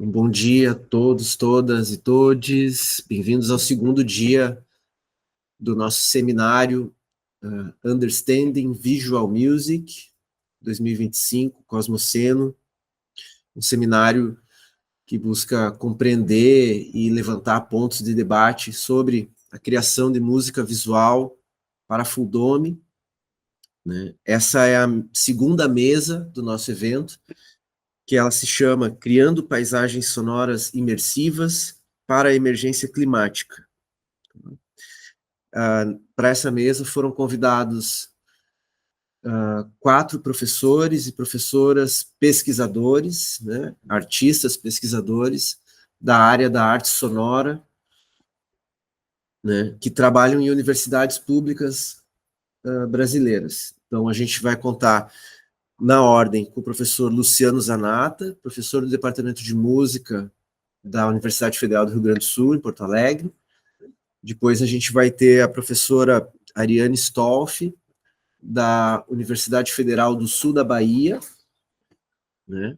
Um bom dia a todos, todas e todes. Bem-vindos ao segundo dia do nosso seminário Understanding Visual Music 2025, Cosmoceno, um seminário que busca compreender e levantar pontos de debate sobre a criação de música visual para full dome, né? Essa é a segunda mesa do nosso evento, que ela se chama Criando Paisagens Sonoras Imersivas para a Emergência Climática. Para essa mesa foram convidados 4 professores e professoras pesquisadores, né, artistas pesquisadores da área da arte sonora, né, que trabalham em universidades públicas brasileiras. Então, a gente vai contar na ordem com o professor Luciano Zanata, professor do Departamento de Música da Universidade Federal do Rio Grande do Sul, em Porto Alegre. Depois a gente vai ter a professora Ariane Stolf, da Universidade Federal do Sul da Bahia, né?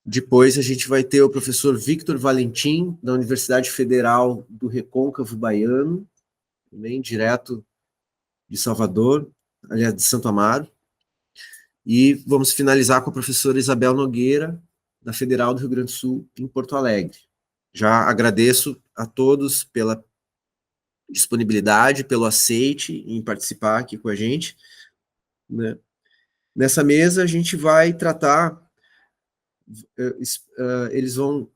Depois a gente vai ter o professor Victor Valentim, da Universidade Federal do Recôncavo Baiano, também direto de Salvador, aliás, de Santo Amaro. E vamos finalizar com a professora Isabel Nogueira, da Federal do Rio Grande do Sul, em Porto Alegre. Já agradeço a todos pela disponibilidade, pelo aceite em participar aqui com a gente, né? Nessa mesa a gente vai tratar, eles vão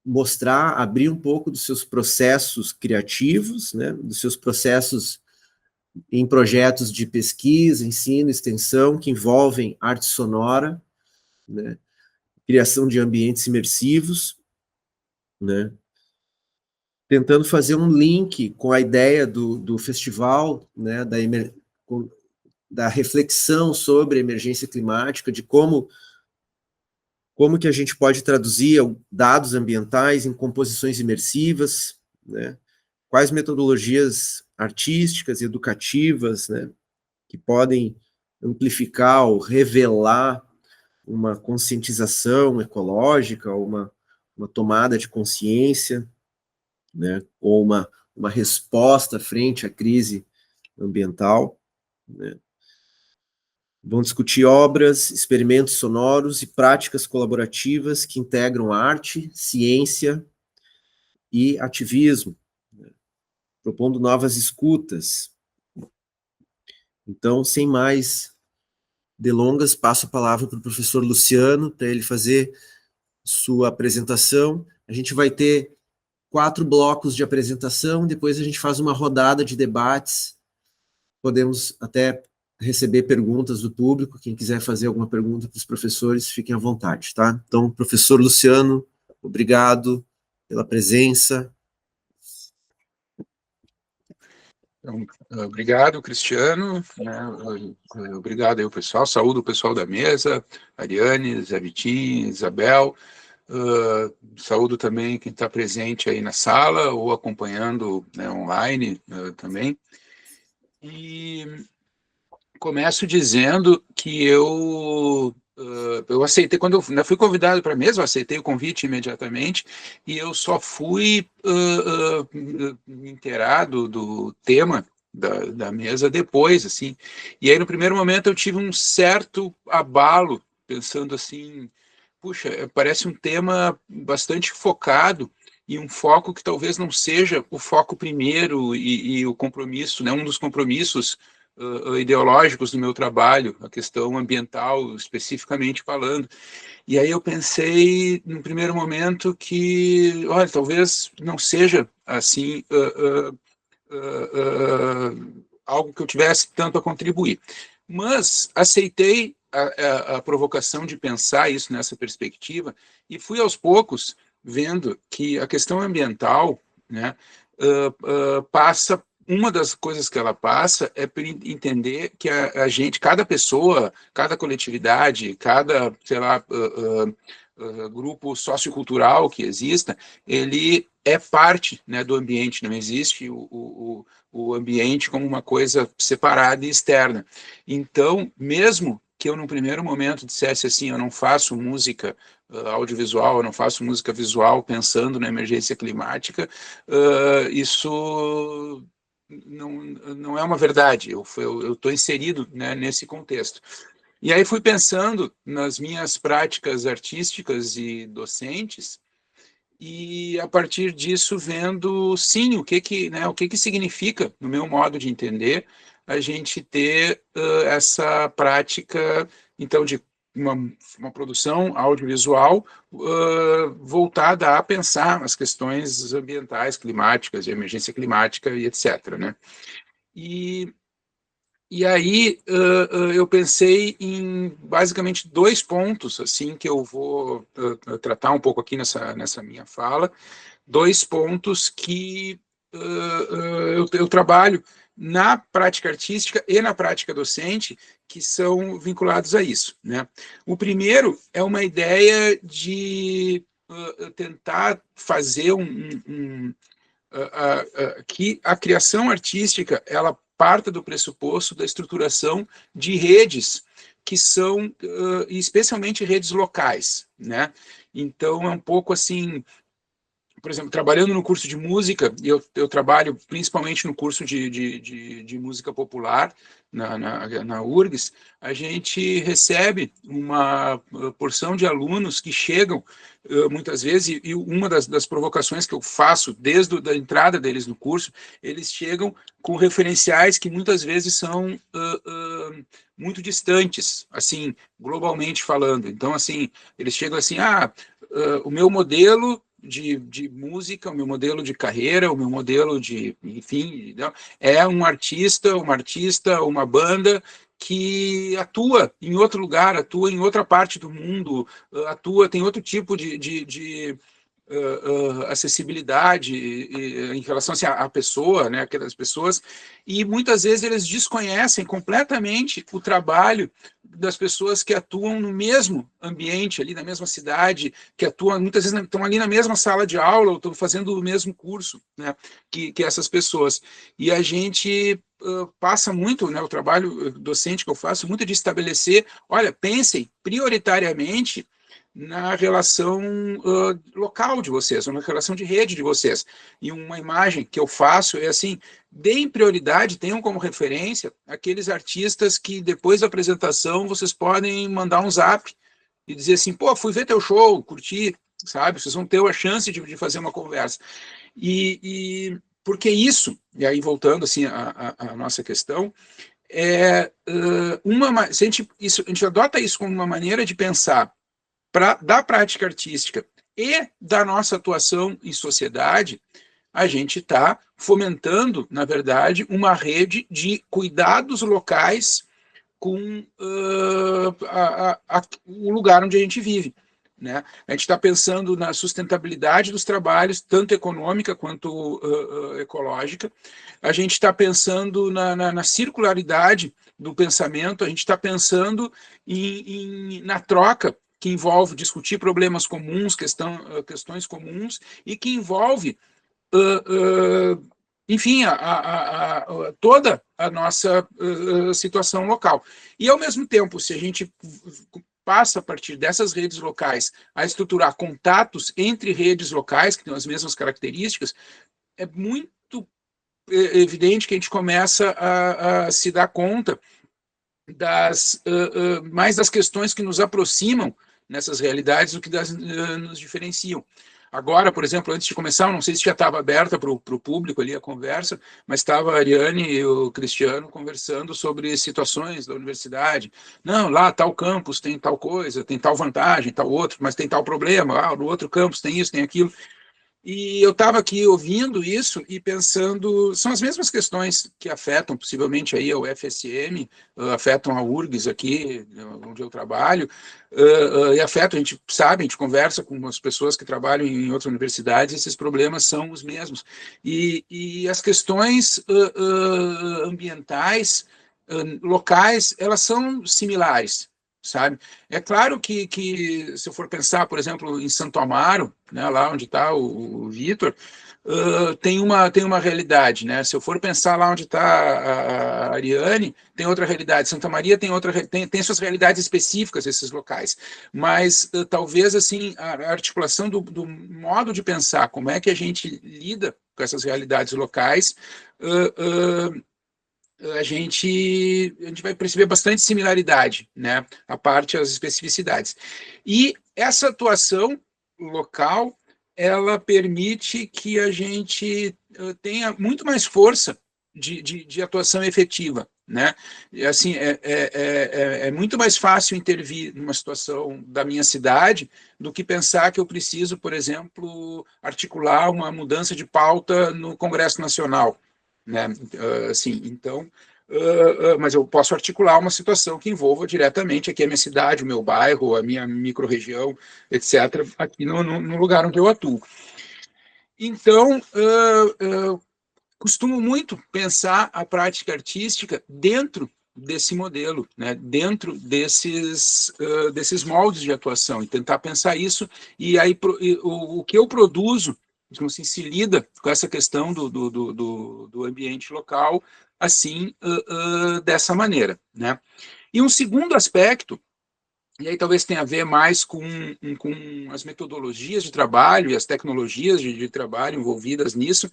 mostrar, abrir um pouco dos seus processos criativos, né, dos seus processos em projetos de pesquisa, ensino, extensão, que envolvem arte sonora, né, criação de ambientes imersivos, né, tentando fazer um link com a ideia do festival, né, da reflexão sobre a emergência climática, de como que a gente pode traduzir dados ambientais em composições imersivas, né, quais metodologias artísticas e educativas, né, que podem amplificar ou revelar uma conscientização ecológica, uma tomada de consciência, né, ou uma resposta frente à crise ambiental, né. Vão discutir obras, experimentos sonoros e práticas colaborativas que integram arte, ciência e ativismo, né, propondo novas escutas. Então, sem mais delongas, passo a palavra para o professor Luciano, para ele fazer sua apresentação. A gente vai ter 4 blocos de apresentação, depois a gente faz uma rodada de debates, podemos até receber perguntas do público, quem quiser fazer alguma pergunta para os professores, fiquem à vontade, tá? Então, professor Luciano, obrigado pela presença. Então, obrigado, Cristiano, né? Obrigado aí, pessoal. Saúdo o pessoal da mesa, Ariane, Zé Vitinho, Isabel. Saúdo também quem está presente aí na sala ou acompanhando, né, online também. E começo dizendo que eu aceitei, quando eu fui convidado para a mesa, eu aceitei o convite imediatamente, e eu só fui inteirado do tema da mesa depois, assim. E aí, no primeiro momento, eu tive um certo abalo, pensando assim, puxa, parece um tema bastante focado, e um foco que talvez não seja o foco primeiro e o compromisso, né, um dos compromissos ideológicos do meu trabalho, a questão ambiental, especificamente falando. E aí eu pensei, no primeiro momento, que, olha, talvez não seja, assim, algo que eu tivesse tanto a contribuir. Mas aceitei a provocação de pensar isso nessa perspectiva e fui, aos poucos, vendo que a questão ambiental, né, passa, uma das coisas que ela passa é por entender que a gente, cada pessoa, cada coletividade, cada, sei lá, grupo sociocultural que exista, ele é parte, né, do ambiente, não existe o ambiente como uma coisa separada e externa. Então, mesmo que eu, no primeiro momento, dissesse assim, eu não faço música audiovisual, eu não faço música visual pensando na emergência climática, isso não é uma verdade. Eu estou inserido, né, nesse contexto. E aí fui pensando nas minhas práticas artísticas e docentes, e a partir disso vendo, sim, o que significa, no meu modo de entender, a gente ter essa prática, então, de uma produção audiovisual voltada a pensar as questões ambientais, climáticas, de emergência climática e etc., né? E aí eu pensei em basicamente 2 pontos assim que eu vou tratar um pouco aqui nessa minha fala, 2 pontos que eu trabalho na prática artística e na prática docente que são vinculados a isso, né? O primeiro é uma ideia de tentar fazer que a criação artística ela parta do pressuposto da estruturação de redes que são, especialmente redes locais, né? Então, é um pouco assim, por exemplo, trabalhando no curso de música, eu trabalho principalmente no curso de música popular, na URGS, a gente recebe uma porção de alunos que chegam, muitas vezes, e uma das provocações que eu faço desde a entrada deles no curso, eles chegam com referenciais que muitas vezes são muito distantes, assim, globalmente falando. Então, assim, eles chegam assim, o meu modelo de música, o meu modelo de carreira, o meu modelo de, enfim, é um artista, uma banda que atua em outro lugar, atua em outra parte do mundo, tem outro tipo de acessibilidade em relação assim, à pessoa, né, aquelas pessoas, e muitas vezes eles desconhecem completamente o trabalho das pessoas que atuam no mesmo ambiente, ali na mesma cidade, que atuam, muitas vezes estão ali na mesma sala de aula, ou estão fazendo o mesmo curso, né, que essas pessoas. E a gente passa muito, né, o trabalho docente que eu faço, muito de estabelecer, olha, pensem prioritariamente na relação local de vocês, na relação de rede de vocês. E uma imagem que eu faço é assim, deem prioridade, tenham como referência aqueles artistas que depois da apresentação vocês podem mandar um zap e dizer assim, pô, fui ver teu show, curti, sabe? Vocês vão ter a chance de fazer uma conversa. Porque isso, e aí voltando assim a nossa questão, se a gente adota isso como uma maneira de pensar da prática artística e da nossa atuação em sociedade, a gente está fomentando, na verdade, uma rede de cuidados locais com o lugar onde a gente vive. Né? A gente está pensando na sustentabilidade dos trabalhos, tanto econômica quanto ecológica. A gente está pensando na circularidade do pensamento, a gente está pensando na troca que envolve discutir problemas comuns, questões comuns, e que envolve, enfim, toda a nossa situação local. E, ao mesmo tempo, se a gente passa, a partir dessas redes locais, a estruturar contatos entre redes locais, que têm as mesmas características, é muito evidente que a gente começa a se dar conta mais das questões que nos aproximam nessas realidades do que nos diferenciam. Agora, por exemplo, antes de começar, não sei se já estava aberta para o público ali a conversa, mas estava a Ariane e o Cristiano conversando sobre situações da universidade. Não, lá tal campus tem tal coisa, tem tal vantagem, tal outro, mas tem tal problema. No outro campus tem isso, tem aquilo. E eu estava aqui ouvindo isso e pensando, são as mesmas questões que afetam possivelmente aí o FSM, afetam a URGS aqui, onde eu trabalho, e afetam, a gente sabe, a gente conversa com as pessoas que trabalham em outras universidades, esses problemas são os mesmos. E as questões ambientais, locais, elas são similares. sabe? É claro que se eu for pensar, por exemplo, em Santo Amaro, né, lá onde está o Vitor, tem uma realidade, né? Se eu for pensar lá onde está a Ariane, tem outra realidade. Santa Maria tem suas realidades específicas, esses locais. Mas talvez assim a articulação do modo de pensar, como é que a gente lida com essas realidades locais, a gente vai perceber bastante similaridade, né? A parte as especificidades. E essa atuação local, ela permite que a gente tenha muito mais força de atuação efetiva, né? E, assim, é muito mais fácil intervir numa situação da minha cidade do que pensar que eu preciso, por exemplo, articular uma mudança de pauta no Congresso Nacional, né? Assim, então, mas eu posso articular uma situação que envolva diretamente aqui a minha cidade, o meu bairro, a minha microrregião, etc., aqui no lugar onde eu atuo. Então, costumo muito pensar a prática artística dentro desse modelo, né? Dentro desses moldes de atuação, e tentar pensar isso, e aí o que eu produzo, assim, se lida com essa questão do ambiente local, assim, dessa maneira, né? E um segundo aspecto, e aí talvez tenha a ver mais com as metodologias de trabalho e as tecnologias de trabalho envolvidas nisso,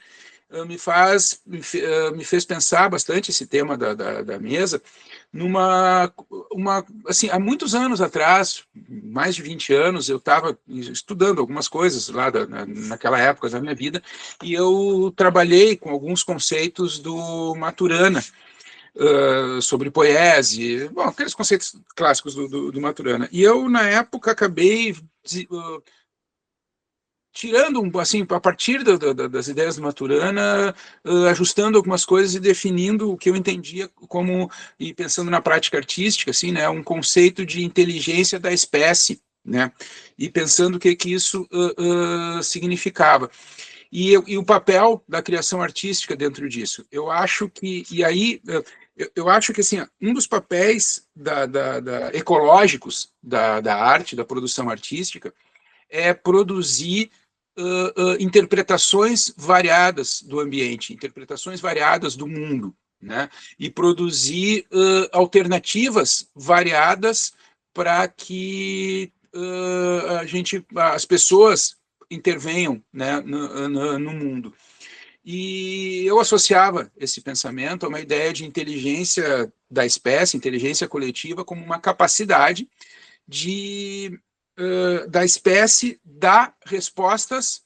me fez pensar bastante esse tema da mesa, assim, há muitos anos atrás, mais de 20 anos, eu estava estudando algumas coisas lá naquela época da minha vida, e eu trabalhei com alguns conceitos do Maturana, sobre poese, bom, aqueles conceitos clássicos do Maturana. E eu, na época, acabei tirando, assim, a partir das ideias do Maturana, ajustando algumas coisas e definindo o que eu entendia como, e pensando na prática artística, assim, né, um conceito de inteligência da espécie, né, e pensando o que isso significava. E o papel da criação artística dentro disso. Eu acho que, e aí, eu acho que assim, um dos papéis ecológicos da arte, da produção artística, é produzir interpretações variadas do ambiente, interpretações variadas do mundo, né? E produzir alternativas variadas para que as pessoas intervenham, né, no mundo. E eu associava esse pensamento a uma ideia de inteligência da espécie, inteligência coletiva, como uma capacidade da espécie dar respostas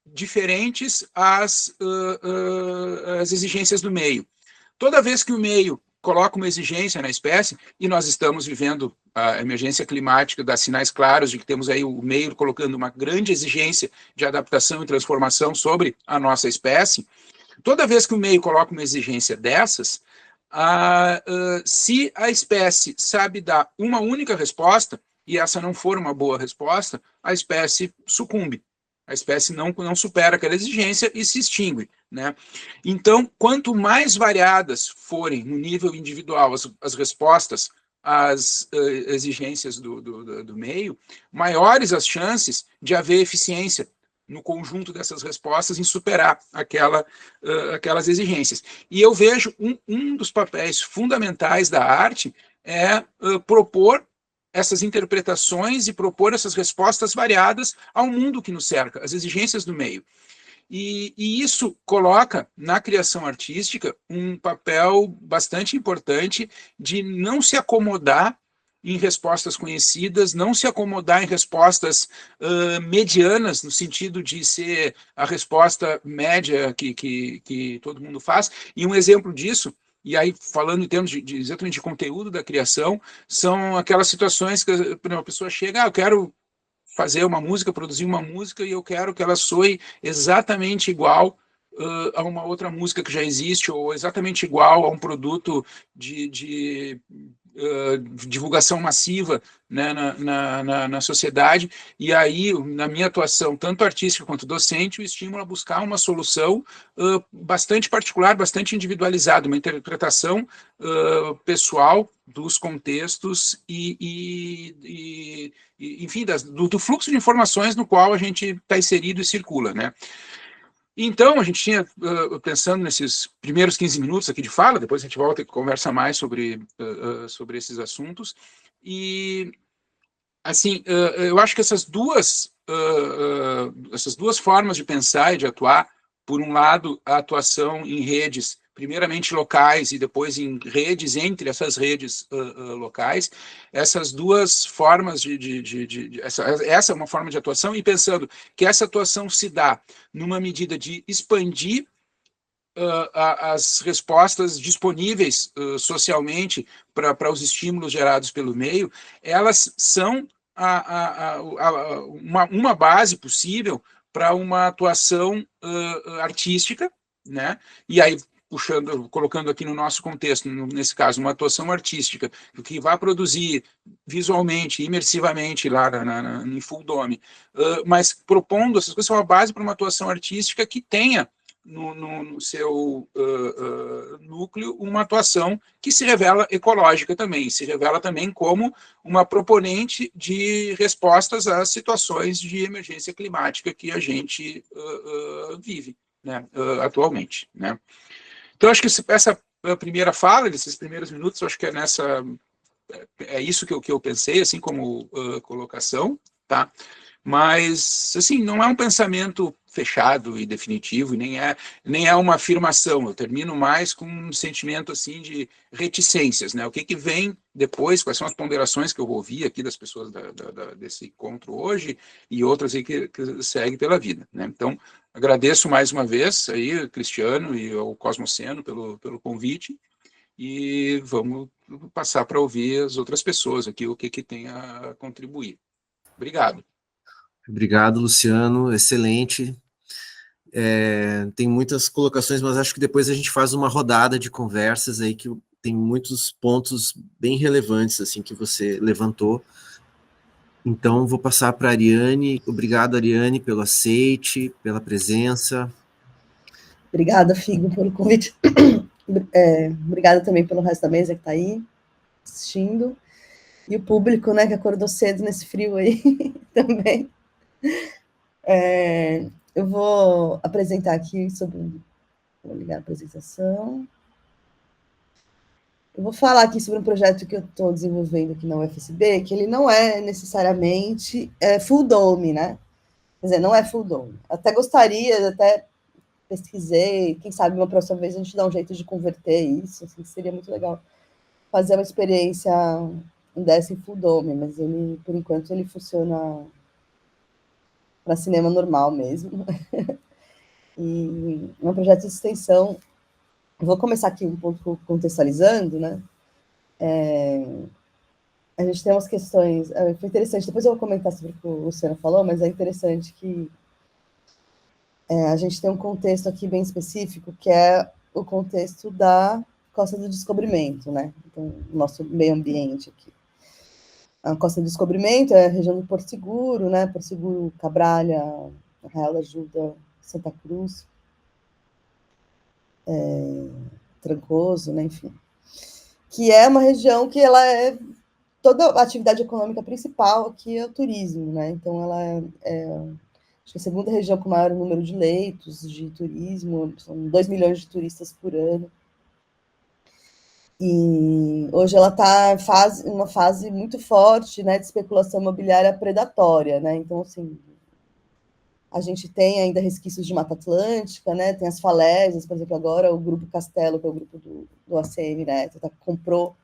diferentes às exigências do meio. Toda vez que o meio coloca uma exigência na espécie, e nós estamos vivendo a emergência climática, dá sinais claros de que temos aí o meio colocando uma grande exigência de adaptação e transformação sobre a nossa espécie, toda vez que o meio coloca uma exigência dessas, se a espécie sabe dar uma única resposta, e essa não for uma boa resposta, a espécie sucumbe. A espécie não supera aquela exigência e se extingue, né? Então, quanto mais variadas forem no nível individual as respostas às exigências do meio, maiores as chances de haver eficiência no conjunto dessas respostas em superar aquelas exigências. E eu vejo um dos papéis fundamentais da arte é propor essas interpretações e propor essas respostas variadas ao mundo que nos cerca, às exigências do meio. E isso coloca na criação artística um papel bastante importante de não se acomodar em respostas conhecidas, não se acomodar em respostas medianas, no sentido de ser a resposta média que todo mundo faz. E um exemplo disso, e aí falando em termos exatamente de conteúdo da criação, são aquelas situações que a pessoa chega, eu quero fazer uma música, produzir uma música, e eu quero que ela soe exatamente igual a uma outra música que já existe, ou exatamente igual a um produto divulgação massiva, né, na sociedade, e aí, na minha atuação, tanto artística quanto docente, o estímulo a buscar uma solução bastante particular, bastante individualizada, uma interpretação pessoal dos contextos enfim, do fluxo de informações no qual a gente está inserido e circula, né? Então, a gente tinha, pensando nesses primeiros 15 minutos aqui de fala, depois a gente volta e conversa mais sobre esses assuntos, e, assim, eu acho que essas duas formas de pensar e de atuar, por um lado, a atuação em redes, primeiramente locais e depois em redes, entre essas redes locais, essas duas formas essa é uma forma de atuação, e pensando que essa atuação se dá numa medida de expandir as respostas disponíveis socialmente para os estímulos gerados pelo meio, elas são uma base possível para uma atuação artística, né? E aí, colocando aqui no nosso contexto, nesse caso, uma atuação artística que vai produzir visualmente, imersivamente lá em Full Dome, mas propondo essas coisas, são uma base para uma atuação artística que tenha no seu núcleo uma atuação que se revela ecológica também, se revela também como uma proponente de respostas às situações de emergência climática que a gente vive, né, atualmente, né? Então, acho que essa primeira fala, desses primeiros minutos, acho que é isso que eu pensei, assim, como colocação, tá? Mas, assim, não é um pensamento fechado e definitivo, nem é uma afirmação. Eu termino mais com um sentimento, assim, de reticências, né? O que vem depois, quais são as ponderações que eu ouvi aqui das pessoas desse encontro hoje e outras aí que seguem pela vida, né? Então, agradeço mais uma vez aí, Cristiano e ao Cosmoceno pelo convite, e vamos passar para ouvir as outras pessoas aqui, o que tem a contribuir. Obrigado. Obrigado, Luciano, excelente. Tem muitas colocações, mas acho que depois a gente faz uma rodada de conversas aí que tem muitos pontos bem relevantes assim que você levantou. Então, vou passar para a Ariane. Obrigado, Ariane, pelo aceite, pela presença. Obrigada, Figo, pelo convite. Obrigada também pelo resto da mesa que está aí assistindo. E o público, né, que acordou cedo nesse frio aí também. Eu vou apresentar aqui sobre... Vou ligar a apresentação. Eu vou falar aqui sobre um projeto que eu estou desenvolvendo aqui na UFSB, que ele não é necessariamente full dome, né? Quer dizer, não é full dome. Até gostaria, até pesquisei, quem sabe uma próxima vez a gente dá um jeito de converter isso, assim, seria muito legal fazer uma experiência dessa em full dome, mas ele, por enquanto, ele funciona para cinema normal mesmo. E é um projeto de extensão. Vou começar aqui um pouco contextualizando, né? A gente tem umas questões... Foi interessante, depois eu vou comentar sobre o que o Luciano falou, mas é interessante que a gente tem um contexto aqui bem específico, que é o contexto da Costa do Descobrimento, né? Então, o nosso meio ambiente aqui. A Costa do Descobrimento é a região do Porto Seguro, né? Porto Seguro, Cabralha, Arraial da Ajuda, Santa Cruz, Trancoso, né? Enfim. Que é uma região que ela é... Toda a atividade econômica principal aqui é o turismo, né? Então, ela acho que a segunda região com maior número de leitos de turismo, são 2 milhões de turistas por ano. E hoje ela está em uma fase muito forte, né, de especulação imobiliária predatória, né? Então, assim, a gente tem ainda resquícios de Mata Atlântica, né? Tem as falésias, por exemplo, agora o Grupo Castelo, que é o grupo do ACM, né? Comprou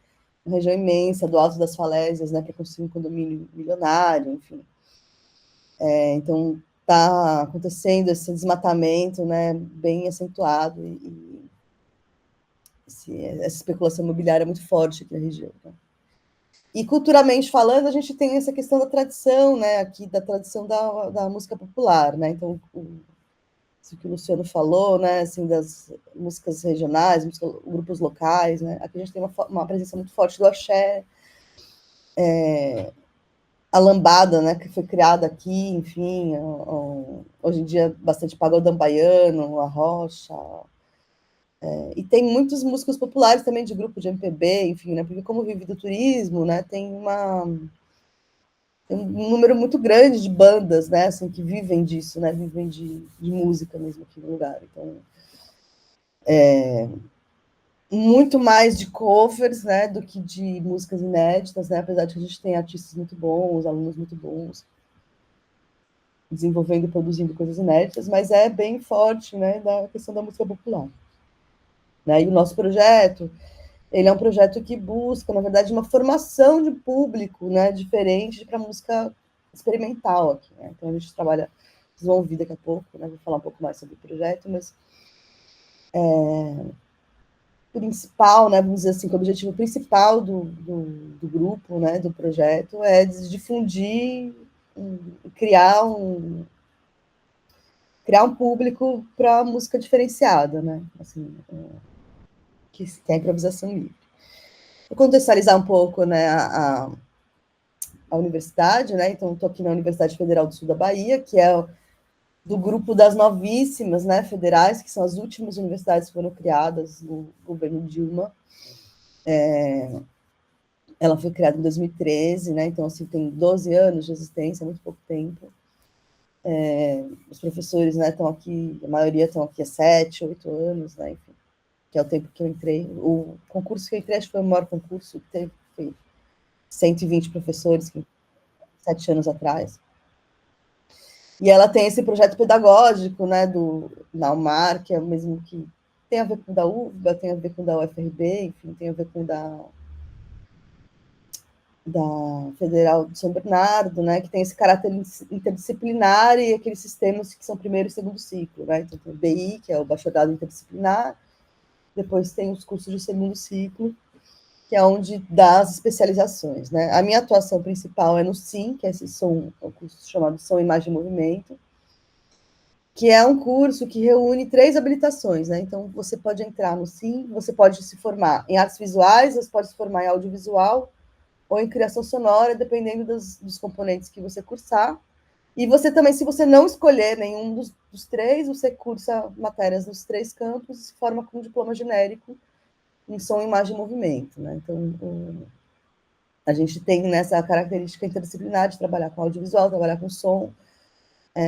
uma região imensa do Alto das Falésias, né, para construir um condomínio milionário, enfim. Então, está acontecendo esse desmatamento, né, bem acentuado, e essa especulação imobiliária é muito forte aqui na região. Né? E culturalmente falando, a gente tem essa questão da tradição, né, aqui da tradição da música popular, né? Então, isso que o Luciano falou, né, assim, das músicas regionais, grupos locais, né? Aqui a gente tem uma presença muito forte do axé, a lambada, né, que foi criada aqui, enfim, hoje em dia bastante pagodão baiano, a rocha, e tem muitos músicos populares também de grupo de MPB, enfim, né, porque como vive do turismo, né, tem um número muito grande de bandas, né, assim, que vivem disso, né, vivem de música mesmo aqui no lugar, então muito mais de covers, né, do que de músicas inéditas, né, apesar de que a gente tem artistas muito bons, alunos muito bons, desenvolvendo e produzindo coisas inéditas, mas é bem forte, né, da questão da música popular. Né? E o nosso projeto, ele é um projeto que busca, na verdade, uma formação de público, né, diferente para música experimental aqui, né? Então a gente trabalha, vocês vão ouvir daqui a pouco, né, vou falar um pouco mais sobre o projeto, mas principal, né, vamos dizer assim, que o objetivo principal do grupo, né, do projeto, é difundir, criar um público para música diferenciada, né, assim, que é a improvisação livre. Vou contextualizar um pouco, né, a universidade, né, então estou aqui na Universidade Federal do Sul da Bahia, que é do grupo das novíssimas, né, federais, que são as últimas universidades que foram criadas no governo Dilma. Ela foi criada em 2013, né, então assim, tem 12 anos de existência, muito pouco tempo. Os professores, né, estão aqui, a maioria estão aqui há 7, 8 anos, né, enfim, que é o tempo que eu entrei. O concurso que eu entrei, acho que foi o maior concurso que teve, foi 120 professores, 7 anos atrás. E ela tem esse projeto pedagógico, né, da UMAR, que é o mesmo que tem a ver com o da UFBA, tem a ver com o da UFRB, enfim, tem a ver com o da Federal de São Bernardo, né, que tem esse caráter interdisciplinar e aqueles sistemas que são primeiro e segundo ciclo, né, então tem o BI, que é o bacharelado interdisciplinar, depois tem os cursos de segundo ciclo, que é onde dá as especializações, né. A minha atuação principal é no SIM, que é esse som, é um curso chamado Som, Imagem e Movimento, que é um curso que reúne 3 habilitações, né, então você pode entrar no SIM, você pode se formar em artes visuais, você pode se formar em audiovisual, ou em criação sonora, dependendo dos componentes que você cursar. E você também, se você não escolher nenhum dos 3, você cursa matérias nos 3 campos e se forma com um diploma genérico em som, imagem e movimento. Né? Então, a gente tem nessa característica interdisciplinar de trabalhar com audiovisual, trabalhar com som,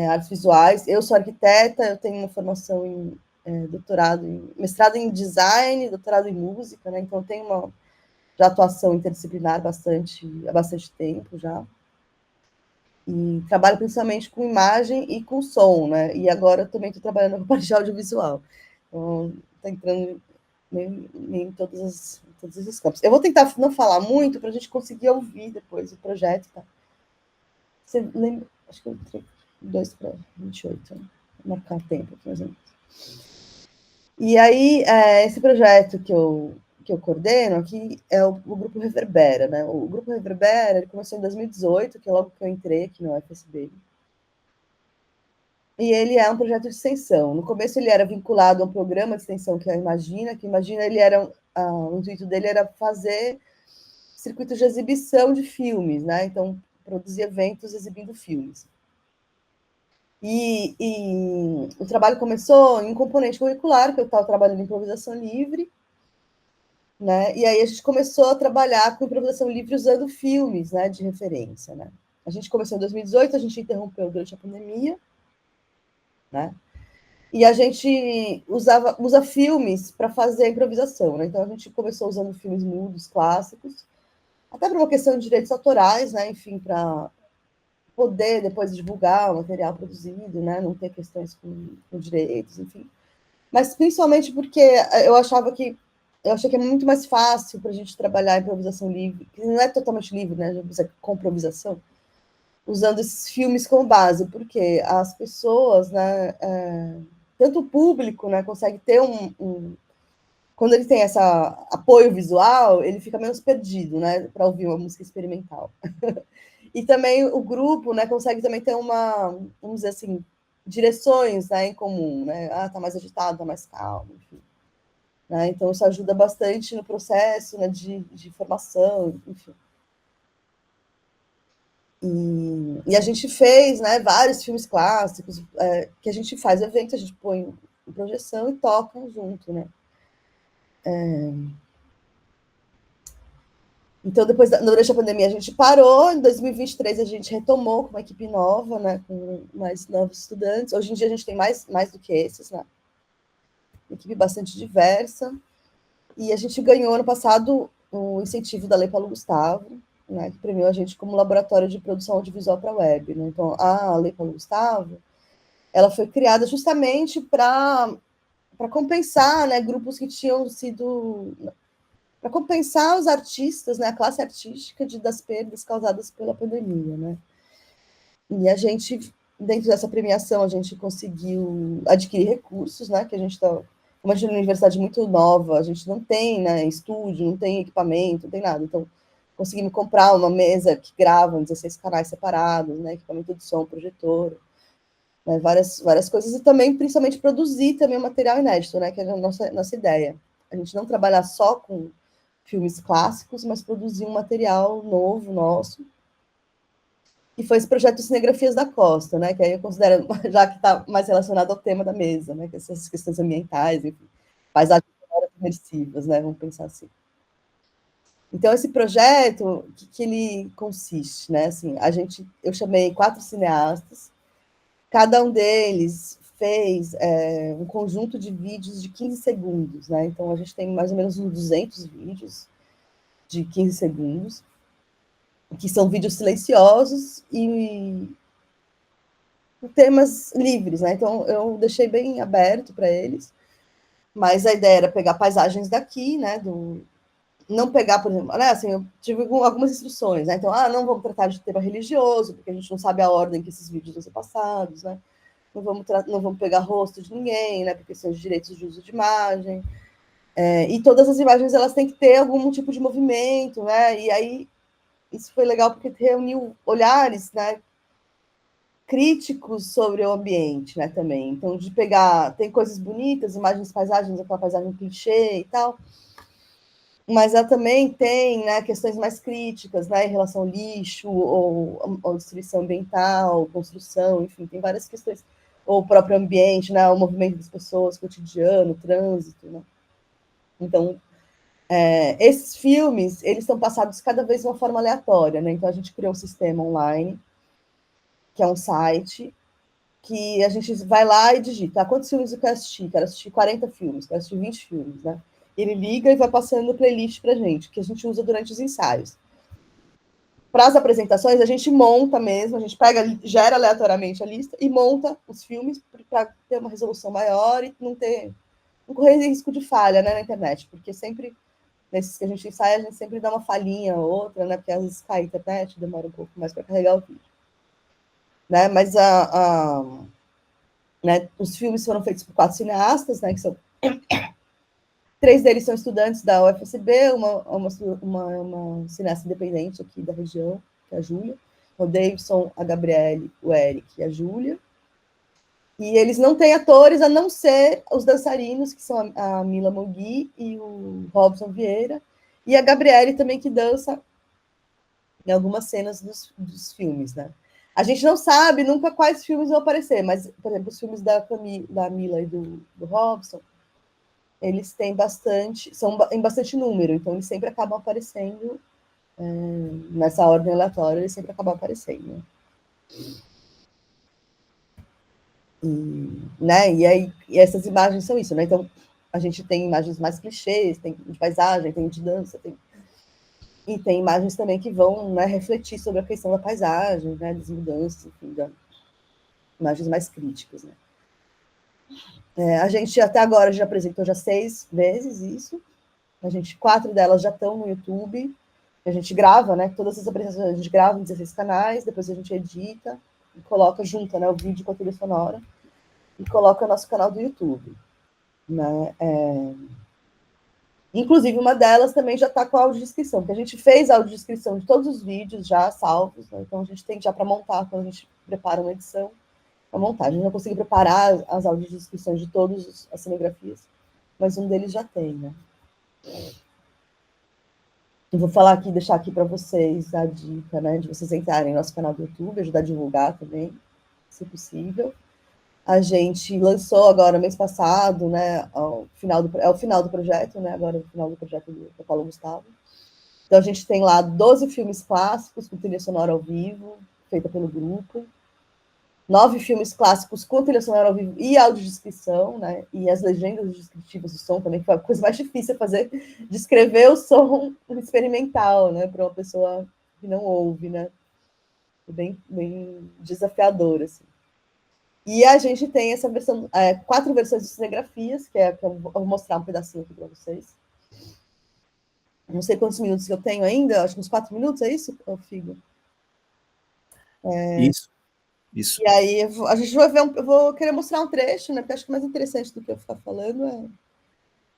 artes visuais. Eu sou arquiteta, eu tenho uma formação em mestrado em design, doutorado em música, né? Então eu tenho uma atuação interdisciplinar há bastante tempo já. E trabalho principalmente com imagem e com som, né? E agora também estou trabalhando com a parte de audiovisual. Então, está entrando em todos esses campos. Eu vou tentar não falar muito para a gente conseguir ouvir depois o projeto. Tá? Você lembra? Acho que eu entrei 2 para 28, né? Vou marcar tempo aqui, mais ou menos. E aí, esse projeto que eu coordeno aqui é o Grupo Reverbera, né? O Grupo Reverbera, ele começou em 2018, que é logo que eu entrei aqui no UFSB. E ele é um projeto de extensão. No começo ele era vinculado a um programa de extensão que é a Imagina, ele era, o intuito dele era fazer circuitos de exibição de filmes, né? Então, produzir eventos exibindo filmes. E o trabalho começou em um componente curricular, que eu estava trabalhando em improvisação livre, né? E aí a gente começou a trabalhar com improvisação livre usando filmes, né, de referência, né? A gente começou em 2018, a gente interrompeu durante a pandemia, né? E a gente usa filmes para fazer a improvisação, né? Então a gente começou usando filmes mudos clássicos, até por uma questão de direitos autorais, né? Enfim, para poder depois divulgar o material produzido, né? Não ter questões com direitos, enfim. Mas principalmente porque eu achei que é muito mais fácil para a gente trabalhar a improvisação livre, que não é totalmente livre, né? Com improvisação, usando esses filmes como base, porque as pessoas, né? Tanto o público, né? Consegue ter quando ele tem esse apoio visual, ele fica menos perdido, né? Para ouvir uma música experimental. E também o grupo, né? Consegue também ter vamos dizer assim, direções, né, em comum, né? Ah, tá mais agitado, tá mais calmo, enfim. Né? Então, isso ajuda bastante no processo, né, de formação, enfim. E a gente fez, né, vários filmes clássicos, que a gente faz evento, a gente põe em projeção e toca junto, né? Então, durante a pandemia, a gente parou. Em 2023, a gente retomou com uma equipe nova, né, com mais novos estudantes. Hoje em dia, a gente tem mais do que esses, né? Uma equipe bastante diversa. E a gente ganhou, ano passado, o incentivo da Lei Paulo Gustavo, né, que premiou a gente como laboratório de produção audiovisual para a web. Né? Então, a Lei Paulo Gustavo, ela foi criada justamente para compensar, né, grupos que tinham sido... para compensar os artistas, né, a classe artística das perdas causadas pela pandemia, né? E a gente, dentro dessa premiação, a gente conseguiu adquirir recursos, né, que a gente está... Como a gente é uma universidade muito nova, a gente não tem, né, estúdio, não tem equipamento, não tem nada. Então, conseguimos comprar uma mesa que grava em 16 canais separados, né, equipamento de som, projetor, né, várias coisas. E também, principalmente, produzir também um material inédito, né, que é a nossa ideia. A gente não trabalhar só com filmes clássicos, mas produzir um material novo, nosso. E foi esse projeto Cinegrafias da Costa, né? Que aí eu considero, já que está mais relacionado ao tema da mesa, né? Que essas questões ambientais, enfim, paisagens imersivas, né? Vamos pensar assim. Então, esse projeto, que ele consiste, né? Assim, eu chamei 4 cineastas, cada um deles fez um conjunto de vídeos de 15 segundos, né? Então, a gente tem mais ou menos uns 200 vídeos de 15 segundos, que são vídeos silenciosos e temas livres, né? Então, eu deixei bem aberto para eles, mas a ideia era pegar paisagens daqui, né? Não pegar, por exemplo, né? Assim, eu tive algumas instruções, né? Então, não vamos tratar de tema religioso, porque a gente não sabe a ordem que esses vídeos vão ser passados, né? Não vamos pegar rosto de ninguém, né? Porque são os direitos de uso de imagem. E todas as imagens, elas têm que ter algum tipo de movimento, né? E aí, isso foi legal porque reuniu olhares, né, críticos sobre o ambiente, né, também. Então, de pegar... Tem coisas bonitas, imagens, paisagens, aquela paisagem clichê e tal, mas ela também tem, né, questões mais críticas, né, em relação ao lixo, ou destruição ambiental, construção, enfim, tem várias questões. Ou o próprio ambiente, né, o movimento das pessoas, cotidiano, trânsito, né. Então, esses filmes, eles são passados cada vez de uma forma aleatória, né? Então, a gente criou um sistema online, que é um site, que a gente vai lá e digita, quantos filmes eu quero assistir? Quero assistir 40 filmes, quero assistir 20 filmes, né? Ele liga e vai passando playlist pra gente, que a gente usa durante os ensaios. Para as apresentações, a gente monta mesmo, a gente gera aleatoriamente a lista e monta os filmes para ter uma resolução maior e não correr risco de falha, né, na internet, porque sempre, nesses que a gente ensaia, a gente sempre dá uma falhinha ou outra, né, porque às vezes cai a internet, demora um pouco mais para carregar o vídeo. Né, mas né, os filmes foram feitos por 4 cineastas, né, que são 3 deles são estudantes da UFSB, uma cineasta independente aqui da região, que é a Júlia, o Davidson, a Gabriele, o Eric e a Júlia. E eles não têm atores, a não ser os dançarinos, que são a Mila Mogui e o Robson Vieira, e a Gabriele também, que dança em algumas cenas dos filmes, né? A gente não sabe nunca quais filmes vão aparecer, mas, por exemplo, os filmes da Mila e do Robson, eles têm são em bastante número, então eles sempre acabam aparecendo nessa ordem aleatória, eles sempre acabam aparecendo. Né? E essas imagens são isso, né? Então, a gente tem imagens mais clichês, tem de paisagem, tem de dança, e tem imagens também que vão, né, refletir sobre a questão da paisagem, né, das mudanças, enfim, imagens mais críticas, né? A gente até agora já apresentou 6 vezes isso. 4 delas já estão no YouTube. A gente grava, né? Todas as apresentações a gente grava em 16 canais, depois a gente edita e coloca junto, né, o vídeo com a trilha sonora e coloca no nosso canal do YouTube. Né? Inclusive, uma delas também já está com a audiodescrição, porque a gente fez a audiodescrição de todos os vídeos já salvos, né? Então a gente tem já para montar quando a gente prepara uma edição. a montagem. Eu não consegui preparar as audiodescrições de todas as cinegrafias, mas um deles já tem, né? Eu vou falar aqui, deixar aqui para vocês a dica, né, de vocês entrarem no nosso canal do YouTube, ajudar a divulgar também, se possível. A gente lançou agora, mês passado, né, o final do projeto, né, agora é o final do projeto do Paulo Gustavo. Então, a gente tem lá 12 filmes clássicos com trilha sonora ao vivo, feita pelo grupo. 9 filmes clássicos com trilha sonora ao vivo e audiodescrição, né? E as legendas descritivas do som também, que foi a coisa mais difícil fazer, descrever o som experimental, né? Para uma pessoa que não ouve, né? Bem desafiador, assim. E a gente tem essa versão, 4 versões de cinegrafias, que eu vou mostrar um pedacinho aqui para vocês. Não sei quantos minutos que eu tenho ainda, acho que uns 4 minutos, é isso, Figo? Isso. E aí a gente vai ver, eu vou querer mostrar um trecho, né? Porque acho que mais interessante do que eu ficar falando é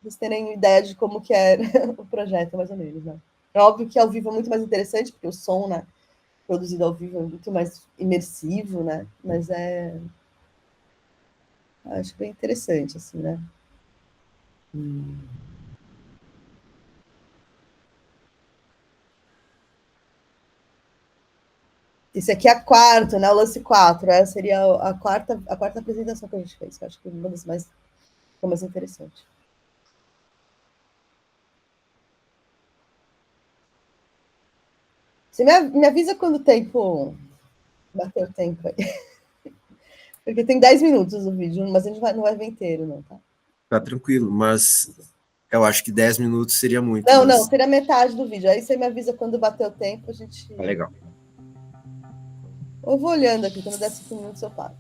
vocês terem ideia de como que é o projeto, mais ou menos, né? É óbvio que ao vivo é muito mais interessante, porque o som, né, produzido ao vivo é muito mais imersivo, né? Mas acho bem interessante, assim, né? Esse aqui é a quarta, né? O lance 4. Essa seria a quarta apresentação que a gente fez, que eu acho que é uma das mais interessante. Você me avisa quando o tempo bater o tempo aí. Porque tem 10 minutos o vídeo, mas a gente não vai ver inteiro, não, tá? Tá tranquilo, mas eu acho que 10 minutos seria muito. Não, seria metade do vídeo. Aí você me avisa quando bater o tempo, a gente... Tá legal. Eu vou olhando aqui, quando der 5 minutos eu paro.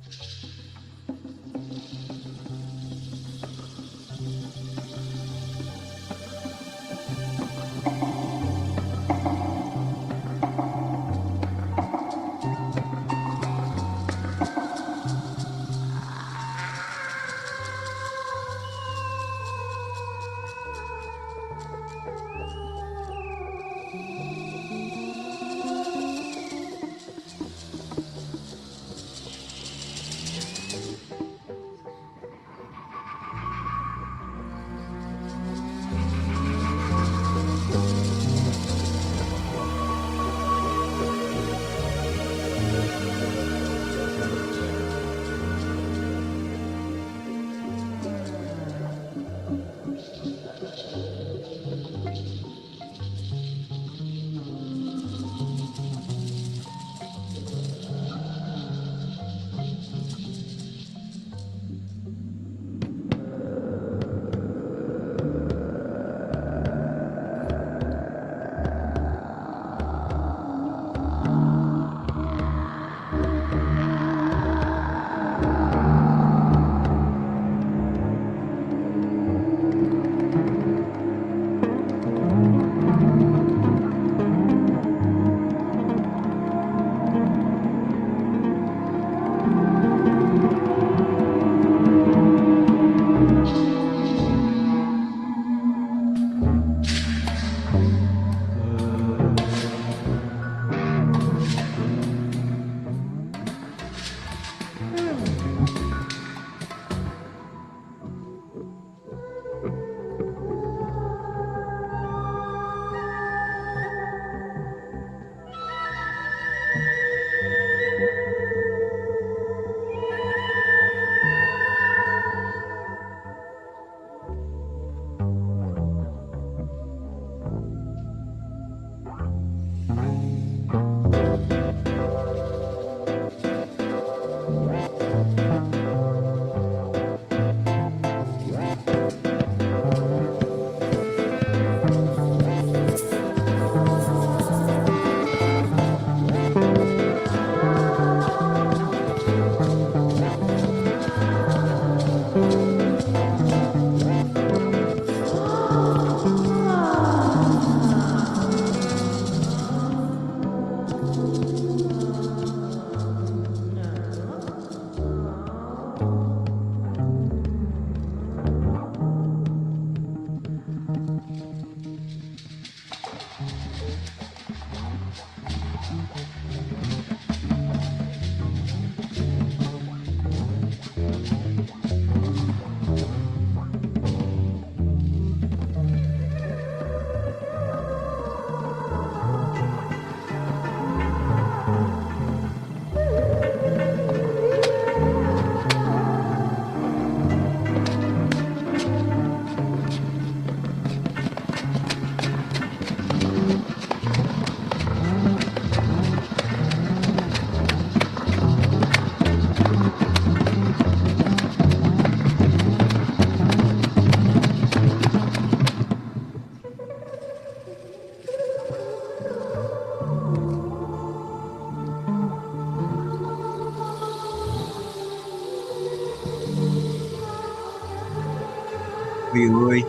Oi, oi.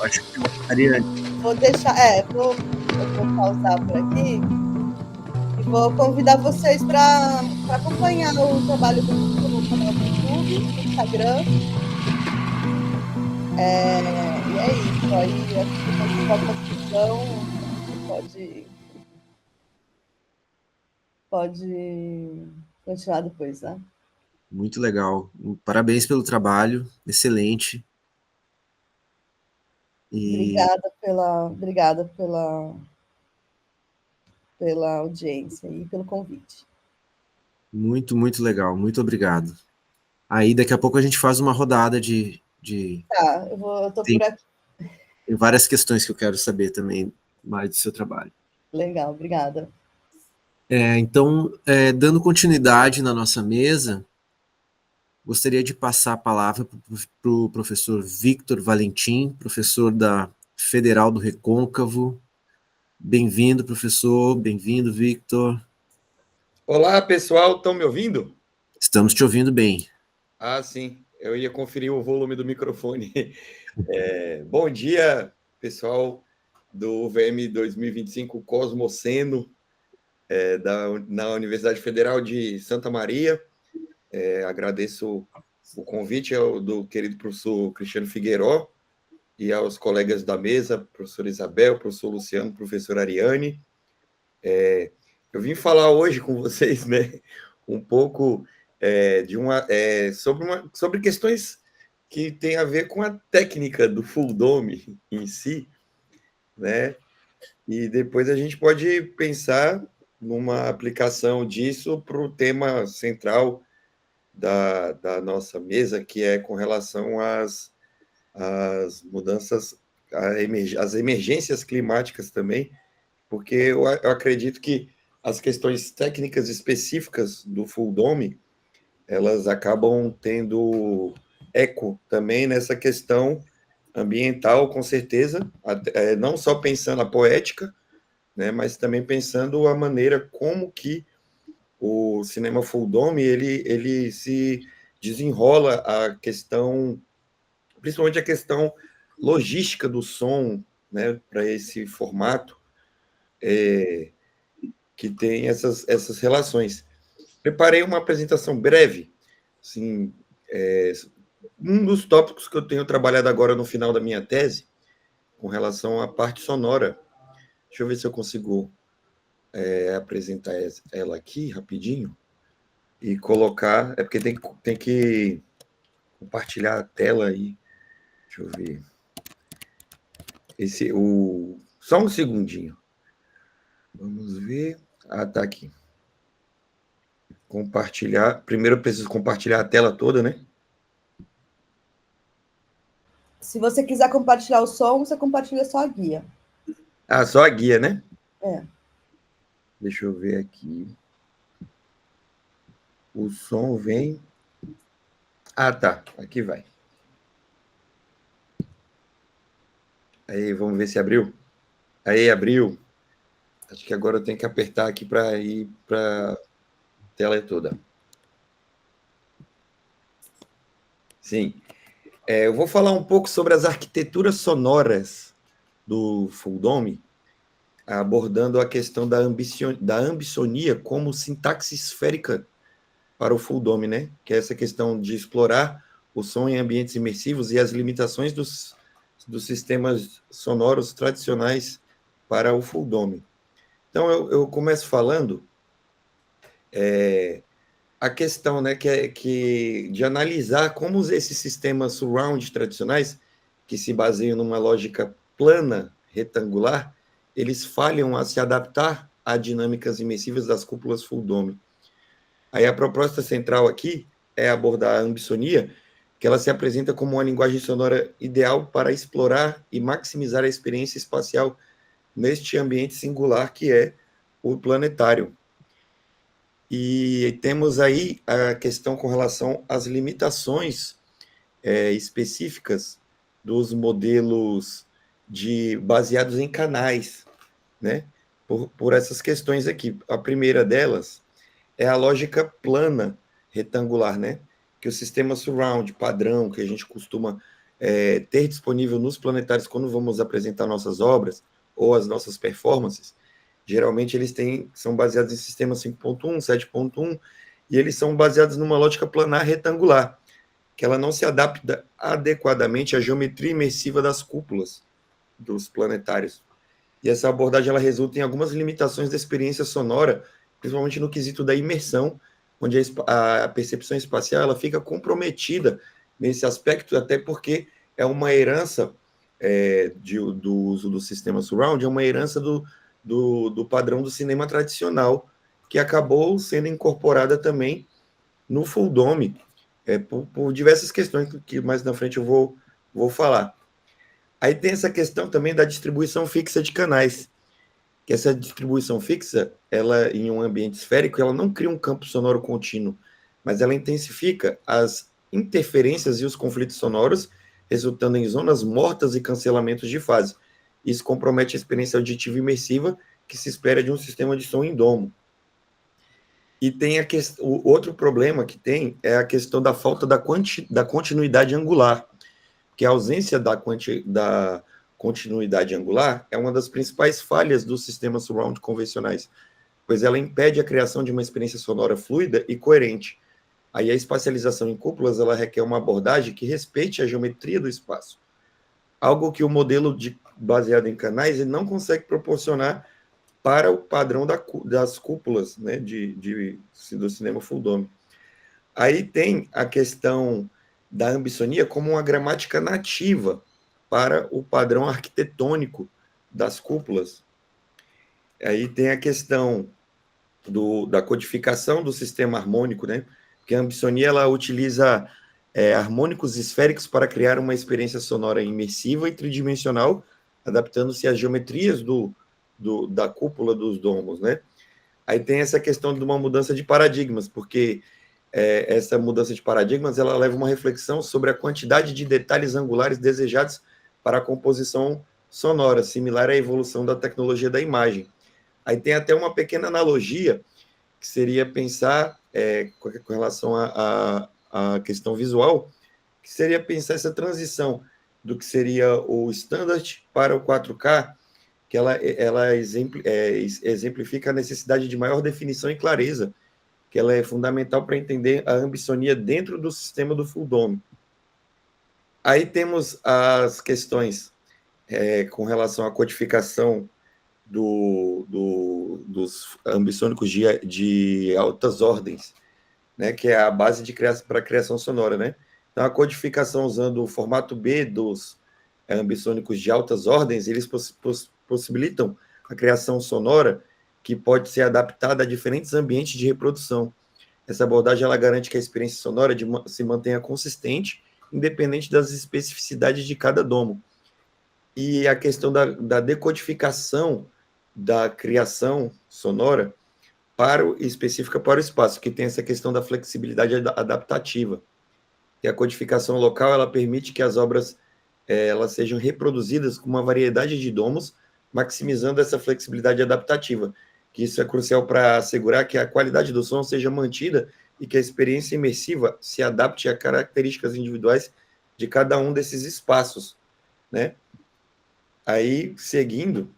Acho que Ariane. Vou deixar, eu vou pausar por aqui e vou convidar vocês para acompanhar o trabalho do Vitor no canal do YouTube, no Instagram. E é isso. Aí, acho que depois de qualquer discussão, pode continuar depois, né? Muito legal. Parabéns pelo trabalho, excelente. Obrigada pela audiência e pelo convite. Muito, muito legal. Muito obrigado. Aí daqui a pouco a gente faz uma rodada de... Tá, eu tô por aqui. Tem várias questões que eu quero saber também mais do seu trabalho. Legal, obrigada. Então, dando continuidade na nossa mesa, gostaria de passar a palavra para o professor Victor Valentim, professor da Federal do Recôncavo. Bem-vindo, professor. Bem-vindo, Victor. Olá, pessoal. Estão me ouvindo? Estamos te ouvindo bem. Ah, sim. Eu ia conferir o volume do microfone. Bom dia, pessoal do UVM 2025 Cosmoceno, na Universidade Federal de Santa Maria. Agradeço o convite do querido professor Cristiano Figueiró e aos colegas da mesa, professor Isabel, professor Luciano, professor Ariane. Eu vim falar hoje com vocês, né, um pouco sobre questões que têm a ver com a técnica do full dome em si, né? E depois a gente pode pensar numa aplicação disso para o tema central da nossa mesa, que é com relação às mudanças, às emergências climáticas também, porque eu acredito que as questões técnicas específicas do full dome, elas acabam tendo eco também nessa questão ambiental, com certeza, não só pensando a poética, né, mas também pensando a maneira como que o cinema full dome ele se desenrola a questão, principalmente a questão logística do som, né, para esse formato, que tem essas relações. Preparei uma apresentação breve, assim, um dos tópicos que eu tenho trabalhado agora no final da minha tese, com relação à parte sonora. Deixa eu ver se eu consigo apresentar ela aqui rapidinho e colocar. É porque tem que compartilhar a tela aí. Deixa eu ver. Só um segundinho. Vamos ver. Ah, tá aqui. Compartilhar. Primeiro eu preciso compartilhar a tela toda, né? Se você quiser compartilhar o som, você compartilha só a guia. Ah, só a guia, né? Deixa eu ver aqui. O som vem... Ah, tá. Aqui vai. Aí, vamos ver se abriu. Aí, abriu. Acho que agora eu tenho que apertar aqui para ir para a tela toda. Sim. Eu vou falar um pouco sobre as arquiteturas sonoras do full dome, abordando a questão da ambissonia como sintaxe esférica para o full dome, né? Que é essa questão de explorar o som em ambientes imersivos e as limitações dos sistemas sonoros tradicionais para o full dome. Então, eu começo falando a questão, né, de analisar como esses sistemas surround tradicionais, que se baseiam numa lógica plana, retangular, eles falham a se adaptar a dinâmicas imersivas das cúpulas full dome. Aí a proposta central aqui é abordar a ambissonia, que ela se apresenta como uma linguagem sonora ideal para explorar e maximizar a experiência espacial neste ambiente singular que é o planetário. E temos aí a questão com relação às limitações específicas dos modelos baseados em canais, né? Por essas questões aqui. A primeira delas é a lógica plana retangular, né? Que o sistema surround padrão que a gente costuma ter disponível nos planetários quando vamos apresentar nossas obras ou as nossas performances, geralmente eles são baseados em sistemas 5.1, 7.1, e eles são baseados numa lógica planar retangular, que ela não se adapta adequadamente à geometria imersiva das cúpulas dos planetários. E essa abordagem ela resulta em algumas limitações da experiência sonora, principalmente no quesito da imersão, onde a percepção espacial ela fica comprometida nesse aspecto, até porque é uma herança do uso do sistema surround, é uma herança do padrão do cinema tradicional, que acabou sendo incorporada também no Full Dome, por diversas questões que mais na frente eu vou falar. Aí tem essa questão também da distribuição fixa de canais, que essa distribuição fixa, ela em um ambiente esférico, ela não cria um campo sonoro contínuo, mas ela intensifica as interferências e os conflitos sonoros, resultando em zonas mortas e cancelamentos de fase. Isso compromete a experiência auditiva imersiva que se espera de um sistema de som em domo. E tem o outro problema que tem é a questão da falta da continuidade angular, que a ausência da continuidade angular é uma das principais falhas dos sistemas surround convencionais, pois ela impede a criação de uma experiência sonora fluida e coerente. Aí a espacialização em cúpulas ela requer uma abordagem que respeite a geometria do espaço, algo que o modelo baseado em canais ele não consegue proporcionar para o padrão das cúpulas, né, do cinema full dome. Aí tem a questão da ambisonia como uma gramática nativa para o padrão arquitetônico das cúpulas. Aí tem a questão da codificação do sistema harmônico, né? Porque a ambisonia ela utiliza harmônicos esféricos para criar uma experiência sonora imersiva e tridimensional, adaptando-se às geometrias da cúpula dos domos, né? Aí tem essa questão de uma mudança de paradigmas, porque essa mudança de paradigmas ela leva uma reflexão sobre a quantidade de detalhes angulares desejados para a composição sonora, similar à evolução da tecnologia da imagem. Aí tem até uma pequena analogia, que seria pensar, com relação à questão visual, que seria pensar essa transição do que seria o standard para o 4K, que ela exemplifica a necessidade de maior definição e clareza, que ela é fundamental para entender a ambisonia dentro do sistema do Full Dome. Aí temos as questões com relação à codificação dos ambissônicos de altas ordens, né, que é a base para a criação sonora, né? Então, a codificação usando o formato B dos ambissônicos de altas ordens, eles possibilitam a criação sonora que pode ser adaptada a diferentes ambientes de reprodução. Essa abordagem ela garante que a experiência sonora se mantenha consistente, independente das especificidades de cada domo. E a questão da decodificação da criação sonora específica para o espaço, que tem essa questão da flexibilidade adaptativa. E a codificação local ela permite que as obras elas sejam reproduzidas com uma variedade de domos, maximizando essa flexibilidade adaptativa, que isso é crucial para assegurar que a qualidade do som seja mantida e que a experiência imersiva se adapte a características individuais de cada um desses espaços, né? Aí, seguindo,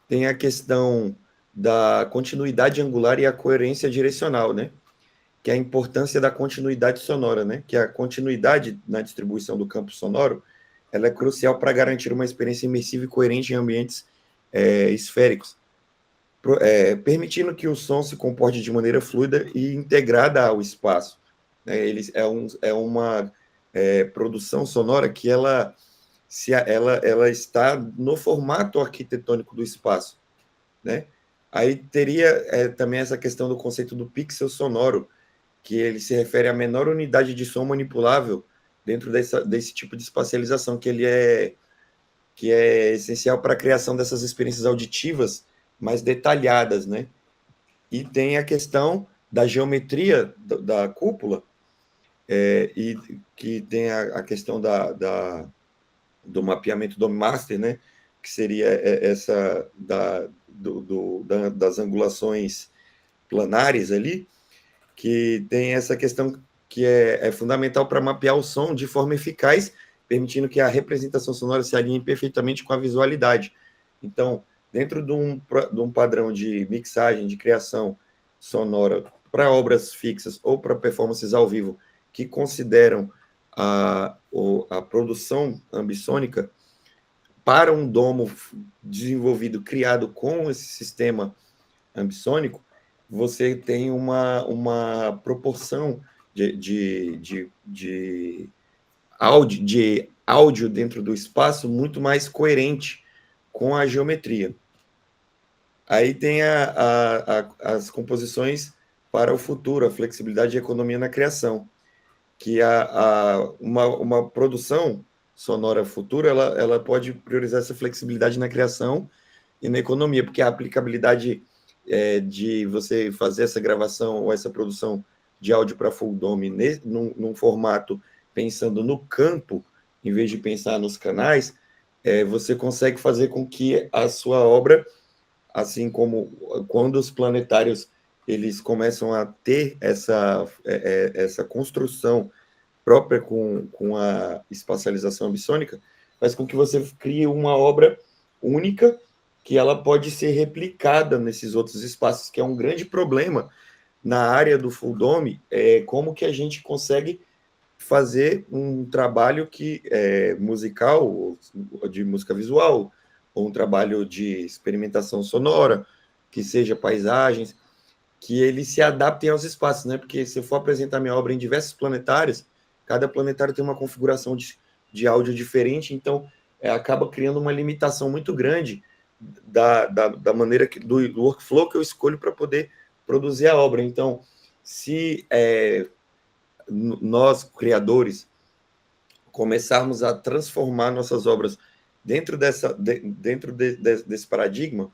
tem a questão da continuidade angular e a coerência direcional, né? Que é a importância da continuidade sonora, né? Que a continuidade na distribuição do campo sonoro ela é crucial para garantir uma experiência imersiva e coerente em ambientes esféricos, permitindo que o som se comporte de maneira fluida e integrada ao espaço. É uma produção sonora que ela está no formato arquitetônico do espaço, né? Aí teria também essa questão do conceito do pixel sonoro, que ele se refere à menor unidade de som manipulável dentro desse tipo de espacialização, que é essencial para a criação dessas experiências auditivas mais detalhadas, né? E tem a questão da geometria da cúpula, e que tem a questão do mapeamento do master, né? que seria essa das angulações planares ali, que tem essa questão que é fundamental para mapear o som de forma eficaz, permitindo que a representação sonora se alinhe perfeitamente com a visualidade. Então, dentro de um padrão de mixagem, de criação sonora para obras fixas ou para performances ao vivo que consideram a produção ambissônica, para um domo desenvolvido, criado com esse sistema ambissônico, você tem uma proporção de áudio dentro do espaço muito mais coerente com a geometria. Aí tem as composições para o futuro, a flexibilidade e a economia na criação, que uma produção sonora futura, ela pode priorizar essa flexibilidade na criação e na economia, porque a aplicabilidade de você fazer essa gravação ou essa produção de áudio para full dome num formato pensando no campo, em vez de pensar nos canais, você consegue fazer com que a sua obra, assim como quando os planetários eles começam a ter essa construção própria com a espacialização ambissônica, faz com que você crie uma obra única que ela pode ser replicada nesses outros espaços, que é um grande problema na área do full dome, como que a gente consegue fazer um trabalho que musical, de música visual, ou um trabalho de experimentação sonora, que seja paisagens, que eles se adaptem aos espaços, né? Porque se eu for apresentar minha obra em diversos planetários, cada planetário tem uma configuração de áudio diferente, então acaba criando uma limitação muito grande da maneira do workflow que eu escolho para poder produzir a obra. Então, se nós, criadores, começarmos a transformar nossas obras dentro desse paradigma,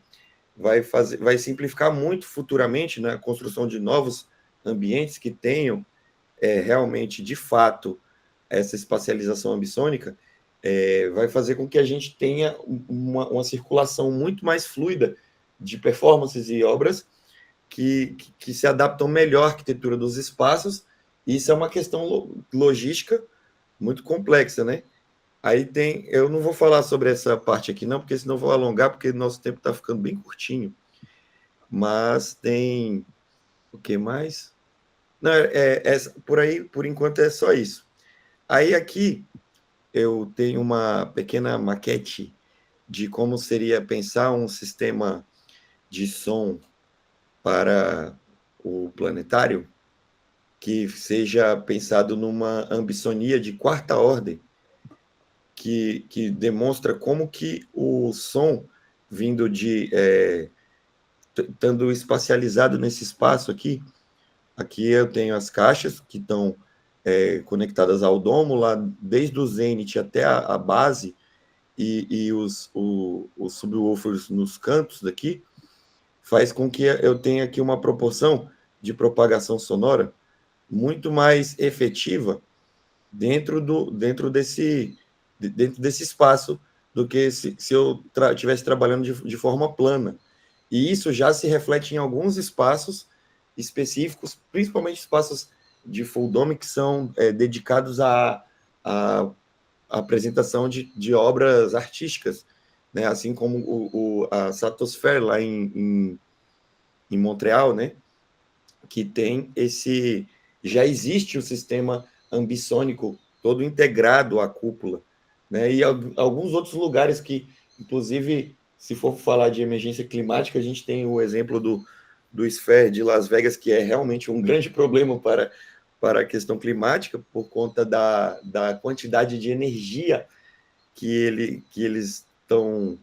vai simplificar muito futuramente, né, a construção de novos ambientes que tenham realmente, de fato, essa espacialização ambissônica, vai fazer com que a gente tenha uma circulação muito mais fluida de performances e obras que se adaptam melhor à arquitetura dos espaços. Isso é uma questão logística muito complexa, né? Aí eu não vou falar sobre essa parte aqui não, porque senão vou alongar, porque nosso tempo está ficando bem curtinho. Mas tem o que mais? Não, por aí, por enquanto, é só isso. Aí aqui eu tenho uma pequena maquete de como seria pensar um sistema de som para o planetário que seja pensado numa ambissonia de quarta ordem, que demonstra como que o som vindo estando espacializado nesse espaço aqui. Aqui eu tenho as caixas que estão conectadas ao domo, lá desde o zenith até a base, e os subwoofers nos cantos daqui, faz com que eu tenha aqui uma proporção de propagação sonora muito mais efetiva dentro desse espaço do que se eu estivesse trabalhando de forma plana. E isso já se reflete em alguns espaços específicos, principalmente espaços de full dome que são dedicados à apresentação de obras artísticas, né? Assim como a Satosphere lá em Montreal, né? Que tem já existe o sistema ambissônico todo integrado à cúpula, né? E alguns outros lugares que, inclusive, se for falar de emergência climática, a gente tem o exemplo do Sphere de Las Vegas, que é realmente um grande problema para a questão climática, por conta da quantidade de energia que eles estão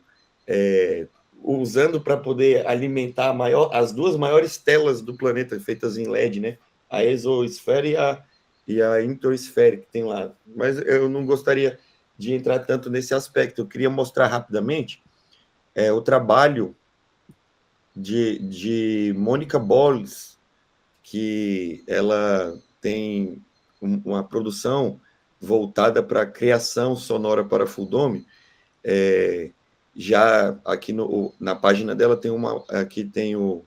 usando para poder alimentar as duas maiores telas do planeta, feitas em LED, né? A exosfera e a intosfera que tem lá. Mas eu não gostaria de entrar tanto nesse aspecto. Eu queria mostrar rapidamente o trabalho de Mônica Bolles, que ela tem uma produção voltada para a criação sonora para full dome, já aqui na página dela tem aqui tem o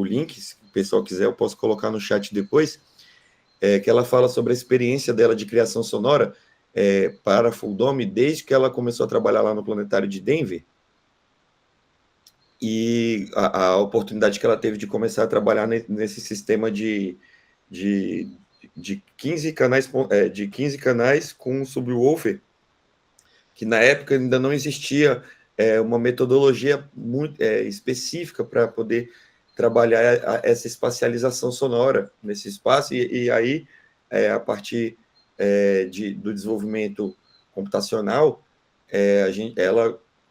link, se o pessoal quiser, eu posso colocar no chat depois, que ela fala sobre a experiência dela de criação sonora para a Full Dome, desde que ela começou a trabalhar lá no Planetário de Denver, e a oportunidade que ela teve de começar a trabalhar nesse sistema de 15 canais com um subwoofer, que na época ainda não existia uma metodologia muito específica para poder trabalhar essa espacialização sonora nesse espaço, e aí, a partir do desenvolvimento computacional,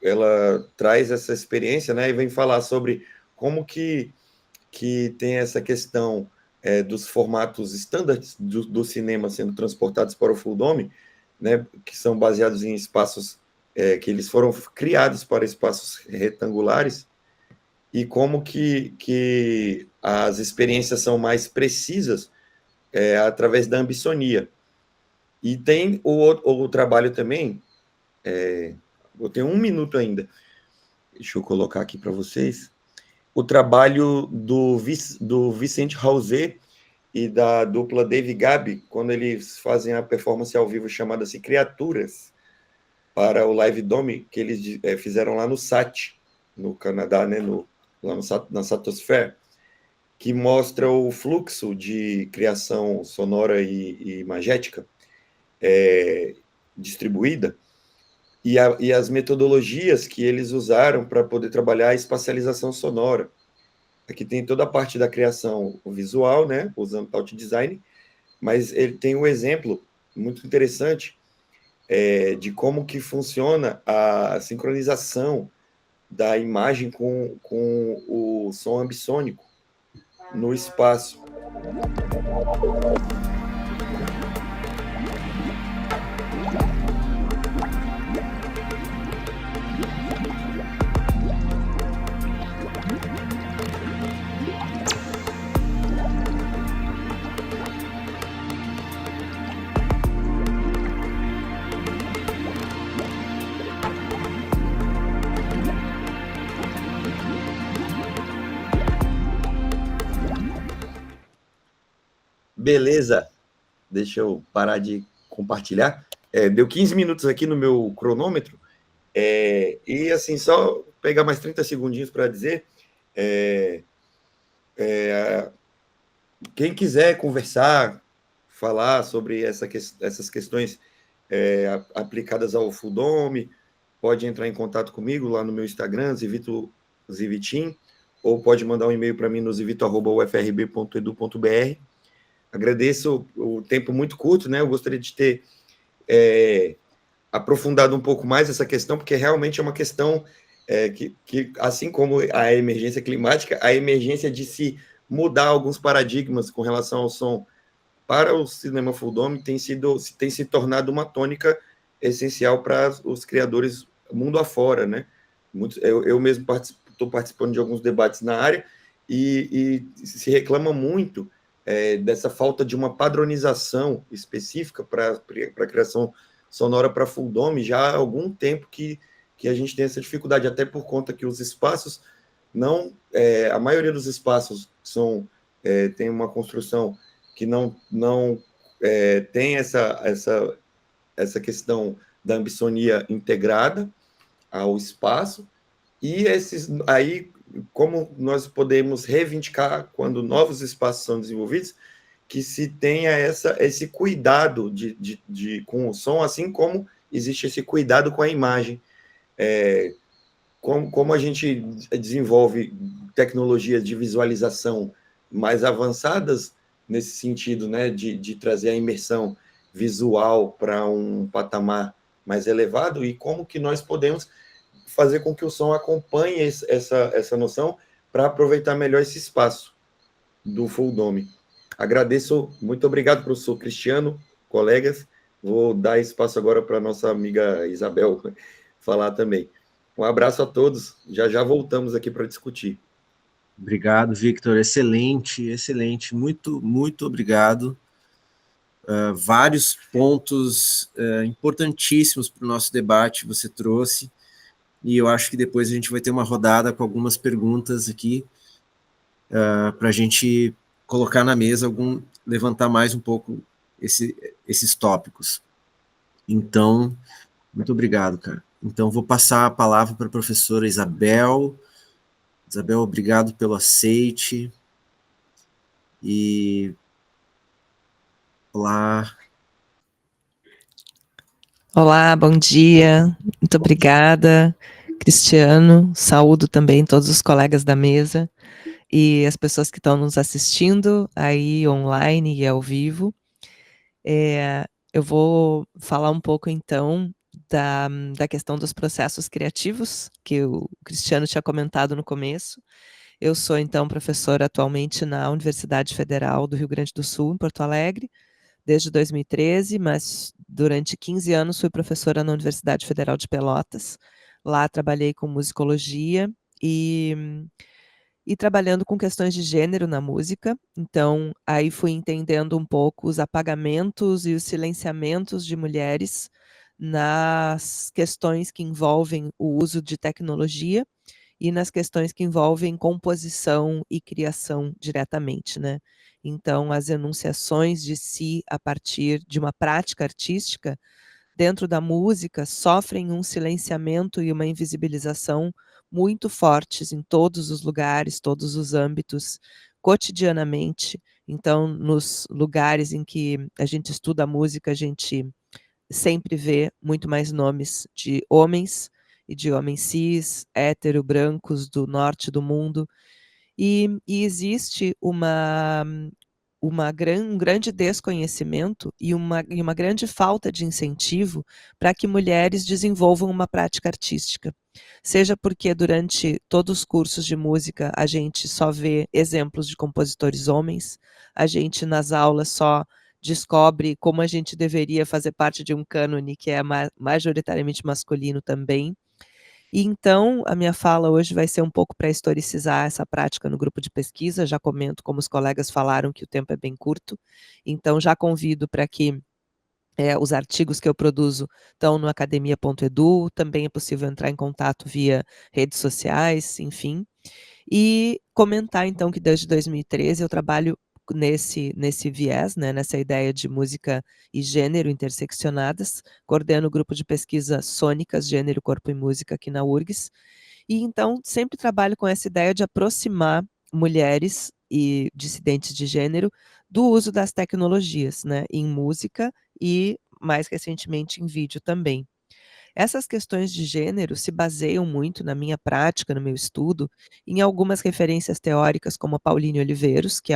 ela traz essa experiência, né, e vem falar sobre como que tem essa questão dos formatos standards do cinema sendo transportados para o Full Dome, né, que são baseados em espaços que eles foram criados para espaços retangulares, e como que as experiências são mais precisas através da ambisonia. E tem o trabalho também, eu tenho 1 minuto ainda, deixa eu colocar aqui para vocês, o trabalho do Vicente Rausser e da dupla Dave Gabi, quando eles fazem a performance ao vivo chamada-se Criaturas, para o Live Dome, que eles fizeram lá no SAT, no Canadá, né, lá na Satosphere, que mostra o fluxo de criação sonora e imagética distribuída, e as metodologias que eles usaram para poder trabalhar a espacialização sonora. Aqui tem toda a parte da criação visual, né, usando Taut Design, mas ele tem um exemplo muito interessante de como que funciona a sincronização da imagem com o som ambissônico no espaço. Beleza, deixa eu parar de compartilhar. Deu 15 minutos aqui no meu cronômetro, e assim, só pegar mais 30 segundinhos para dizer, quem quiser conversar, falar sobre essas questões aplicadas ao Full Dome, pode entrar em contato comigo lá no meu Instagram, Zivitin, ou pode mandar um e-mail para mim no zivito@ufrb.edu.br. Agradeço o tempo muito curto, né? Eu gostaria de ter aprofundado um pouco mais essa questão, porque realmente é uma questão que, assim como a emergência climática, a emergência de se mudar alguns paradigmas com relação ao som para o cinema Full Dome tem se tornado uma tônica essencial para os criadores mundo afora, né? Eu mesmo estou participando de alguns debates na área, e se reclama muito dessa falta de uma padronização específica para a criação sonora para Full Dome. Já há algum tempo que a gente tem essa dificuldade, até por conta que os espaços não... a maioria dos espaços tem uma construção que não tem essa questão da ambisonia integrada ao espaço, e aí, como nós podemos reivindicar, quando novos espaços são desenvolvidos, que se tenha esse cuidado com o som, assim como existe esse cuidado com a imagem. Como a gente desenvolve tecnologias de visualização mais avançadas nesse sentido, né, de trazer a imersão visual para um patamar mais elevado, e como que nós podemos fazer com que o som acompanhe essa noção para aproveitar melhor esse espaço do Full Dome. Agradeço, muito obrigado, professor Cristiano, colegas. Vou dar espaço agora para a nossa amiga Isabel falar também. Um abraço a todos, já voltamos aqui para discutir. Obrigado, Victor, excelente, excelente, muito, muito obrigado. Vários pontos importantíssimos para o nosso debate você trouxe. e eu acho que depois a gente vai ter uma rodada com algumas perguntas aqui, para a gente colocar na mesa, levantar mais um pouco esses tópicos. Então, muito obrigado, cara. Então, vou passar a palavra para a professora Isabel. Isabel, obrigado pelo aceite. E... Olá. Olá, bom dia. Muito obrigada, Cristiano. Saúdo também todos os colegas da mesa e as pessoas que estão nos assistindo aí online e ao vivo. Eu vou falar um pouco, então, da questão dos processos criativos, que o Cristiano tinha comentado no começo. Eu sou, então, professora atualmente na Universidade Federal do Rio Grande do Sul, em Porto Alegre, desde 2013, mas durante 15 anos fui professora na Universidade Federal de Pelotas. Lá trabalhei com musicologia e trabalhando com questões de gênero na música. Então, aí fui entendendo um pouco os apagamentos e os silenciamentos de mulheres nas questões que envolvem o uso de tecnologia e nas questões que envolvem composição e criação diretamente, né? Então, as enunciações de si a partir de uma prática artística dentro da música sofrem um silenciamento e uma invisibilização muito fortes em todos os lugares, todos os âmbitos, cotidianamente. Então, nos lugares em que a gente estuda a música, a gente sempre vê muito mais nomes de homens e de homens cis, hétero, brancos do norte do mundo, e existe um grande desconhecimento e uma grande falta de incentivo para que mulheres desenvolvam uma prática artística. Seja porque durante todos os cursos de música a gente só vê exemplos de compositores homens, a gente nas aulas só descobre como a gente deveria fazer parte de um cânone que é majoritariamente masculino também. E então, a minha fala hoje vai ser um pouco para historicizar essa prática no grupo de pesquisa. Já comento, como os colegas falaram, que o tempo é bem curto, então já convido para que os artigos que eu produzo estão no academia.edu, também é possível entrar em contato via redes sociais, enfim, e comentar então que desde 2013 eu trabalho nesse viés, né, nessa ideia de música e gênero interseccionadas, coordeno o grupo de pesquisa Sônicas, Gênero, Corpo e Música aqui na URGS, e então sempre trabalho com essa ideia de aproximar mulheres e dissidentes de gênero do uso das tecnologias, né, em música e, mais recentemente, em vídeo também. Essas questões de gênero se baseiam muito na minha prática, no meu estudo, em algumas referências teóricas, como a Pauline Oliveiros, que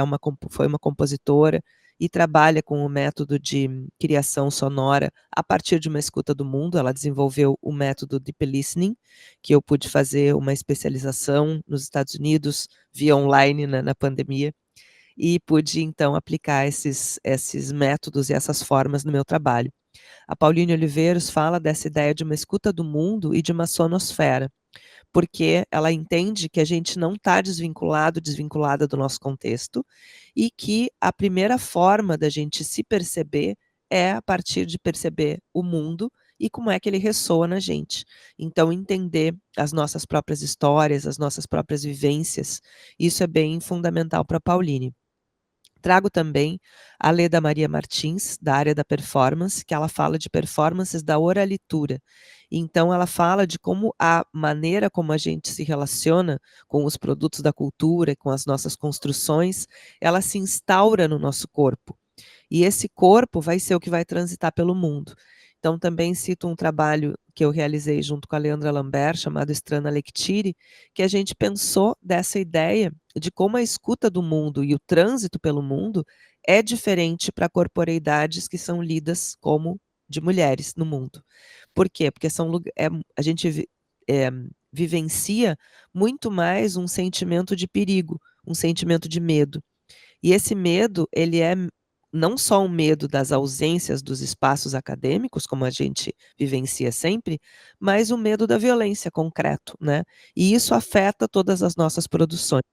foi uma compositora e trabalha com o método de criação sonora a partir de uma escuta do mundo. Ela desenvolveu o método Deep Listening, que eu pude fazer uma especialização nos Estados Unidos via online na pandemia, e pude, então, aplicar esses métodos e essas formas no meu trabalho. A Pauline Oliveiros fala dessa ideia de uma escuta do mundo e de uma sonosfera, porque ela entende que a gente não está desvinculada do nosso contexto, e que a primeira forma da gente se perceber é a partir de perceber o mundo e como é que ele ressoa na gente. Então, entender as nossas próprias histórias, as nossas próprias vivências, isso é bem fundamental para a Pauline. Trago também a Leda Maria Martins, da área da performance, que ela fala de performances da oralitura. Então, ela fala de como a maneira como a gente se relaciona com os produtos da cultura, com as nossas construções, ela se instaura no nosso corpo. E esse corpo vai ser o que vai transitar pelo mundo. Então, também cito um trabalho que eu realizei junto com a Leandra Lambert, chamado Strana Lectire, que a gente pensou dessa ideia de como a escuta do mundo e o trânsito pelo mundo é diferente para corporeidades que são lidas como de mulheres no mundo. Por quê? Porque a gente vivencia muito mais um sentimento de perigo, um sentimento de medo. E esse medo, ele é não só um medo das ausências dos espaços acadêmicos, como a gente vivencia sempre, mas o medo da violência concreto, né? E isso afeta todas as nossas produções.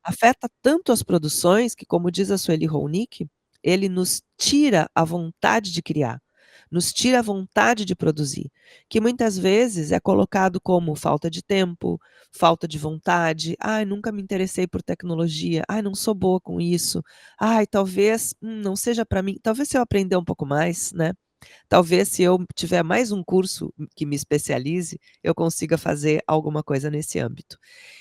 Afeta tanto as produções que, como diz a Sueli Rolnick, ele nos tira a vontade de criar. nos tira a vontade de produzir, que muitas vezes é colocado como falta de tempo, falta de vontade, ai, nunca me interessei por tecnologia, ai, não sou boa com isso, ai, talvez não seja para mim, talvez se eu aprender um pouco mais, né? Talvez se eu tiver mais um curso que me especialize, eu consiga fazer alguma coisa nesse âmbito.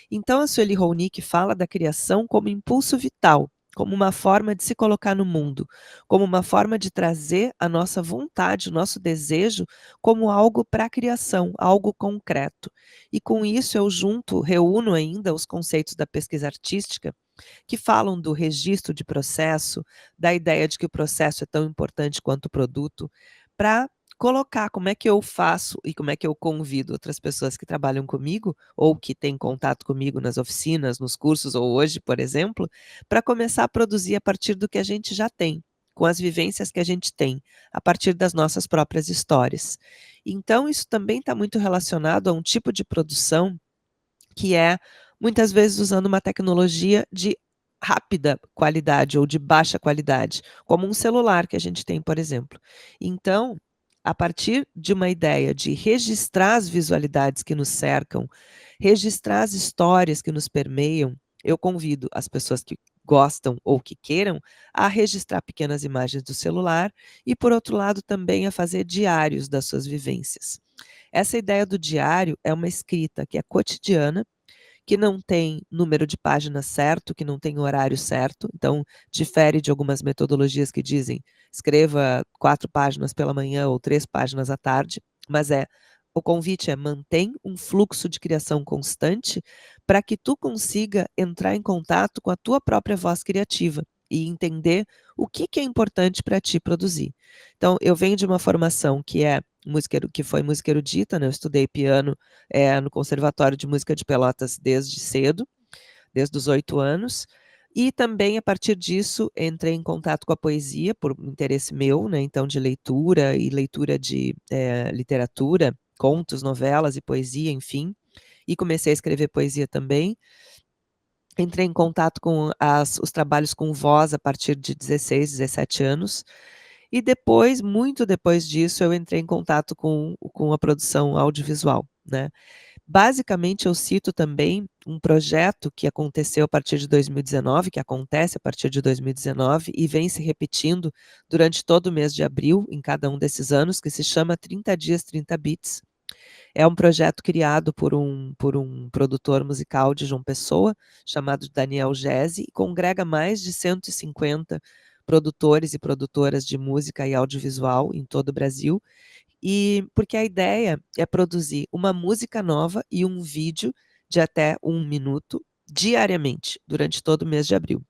Então, a Sueli Ronick fala da criação como impulso vital, como uma forma de se colocar no mundo, como uma forma de trazer a nossa vontade, o nosso desejo, como algo para a criação, algo concreto. E com isso eu reúno ainda os conceitos da pesquisa artística, que falam do registro de processo, da ideia de que o processo é tão importante quanto o produto, para colocar como é que eu faço e como é que eu convido outras pessoas que trabalham comigo ou que têm contato comigo nas oficinas, nos cursos ou hoje, por exemplo, para começar a produzir a partir do que a gente já tem, com as vivências que a gente tem, a partir das nossas próprias histórias. Então, isso também está muito relacionado a um tipo de produção que é, muitas vezes, usando uma tecnologia de rápida qualidade ou de baixa qualidade, como um celular que a gente tem, por exemplo. Então, a partir de uma ideia de registrar as visualidades que nos cercam, registrar as histórias que nos permeiam, eu convido as pessoas que gostam ou que queiram a registrar pequenas imagens do celular e, por outro lado, também a fazer diários das suas vivências. Essa ideia do diário é uma escrita que é cotidiana, que não tem número de páginas certo, que não tem horário certo, então difere de algumas metodologias que dizem escreva 4 páginas pela manhã ou 3 páginas à tarde, mas o convite é mantém um fluxo de criação constante para que tu consiga entrar em contato com a tua própria voz criativa e entender o que é importante para ti produzir. Então, eu venho de uma formação que foi música erudita, né? Eu estudei piano no Conservatório de Música de Pelotas desde cedo, desde os 8 anos, e também, a partir disso, entrei em contato com a poesia, por interesse meu, né? Então, de leitura e leitura de literatura, contos, novelas e poesia, enfim, e comecei a escrever poesia também. Entrei em contato com os trabalhos com voz a partir de 16, 17 anos, e depois, muito depois disso, eu entrei em contato com a produção audiovisual, né? Basicamente, eu cito também um projeto que aconteceu a partir de 2019, que acontece a partir de 2019 e vem se repetindo durante todo o mês de abril, em cada um desses anos, que se chama 30 Dias, 30 Beats. É um projeto criado por um produtor musical de João Pessoa, chamado Daniel Gese, e congrega mais de 150 produtores e produtoras de música e audiovisual em todo o Brasil, e porque a ideia é produzir uma música nova e um vídeo de até 1 minuto diariamente, durante todo o mês de abril.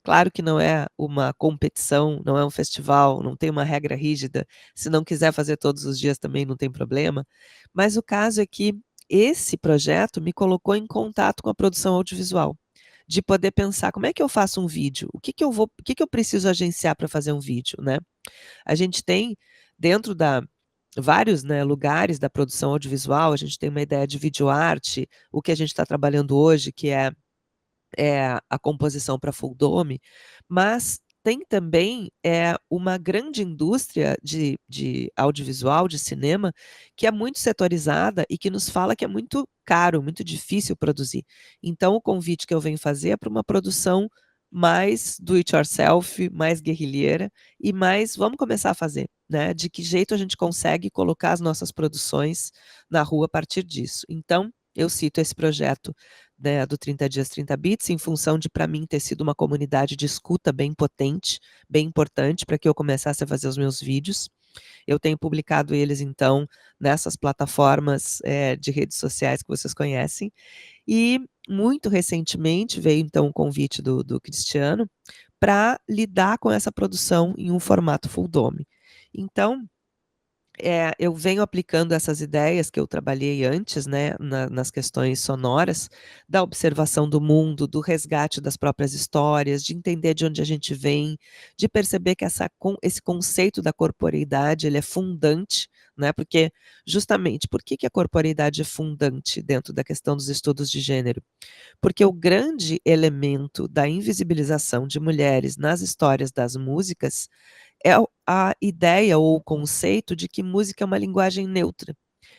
Claro que não é uma competição, não é um festival, não tem uma regra rígida. Se não quiser fazer todos os dias também não tem problema. Mas o caso é que esse projeto me colocou em contato com a produção audiovisual, de poder pensar como é que eu faço um vídeo, o que eu preciso agenciar para fazer um vídeo, né? A gente tem dentro vários, né, lugares da produção audiovisual, a gente tem uma ideia de videoarte, o que a gente está trabalhando hoje, que é a composição para full dome, mas tem também uma grande indústria de audiovisual, de cinema, que é muito setorizada e que nos fala que é muito caro, muito difícil produzir. Então, o convite que eu venho fazer é para uma produção mais do it yourself, mais guerrilheira, e mais vamos começar a fazer, né? De que jeito a gente consegue colocar as nossas produções na rua a partir disso. Então, eu cito esse projeto, né, do 30 Dias, 30 Beats, em função de, para mim, ter sido uma comunidade de escuta bem potente, bem importante, para que eu começasse a fazer os meus vídeos. Eu tenho publicado eles, então, nessas plataformas de redes sociais que vocês conhecem. E, muito recentemente, veio, então, o convite do Cristiano para lidar com essa produção em um formato full dome. Então, eu venho aplicando essas ideias que eu trabalhei antes, né, nas questões sonoras, da observação do mundo, do resgate das próprias histórias, de entender de onde a gente vem, de perceber que esse conceito da corporeidade, ele é fundante, né, porque, justamente, por que a corporeidade é fundante dentro da questão dos estudos de gênero? Porque o grande elemento da invisibilização de mulheres nas histórias das músicas é a ideia ou o conceito de que música é uma linguagem neutra,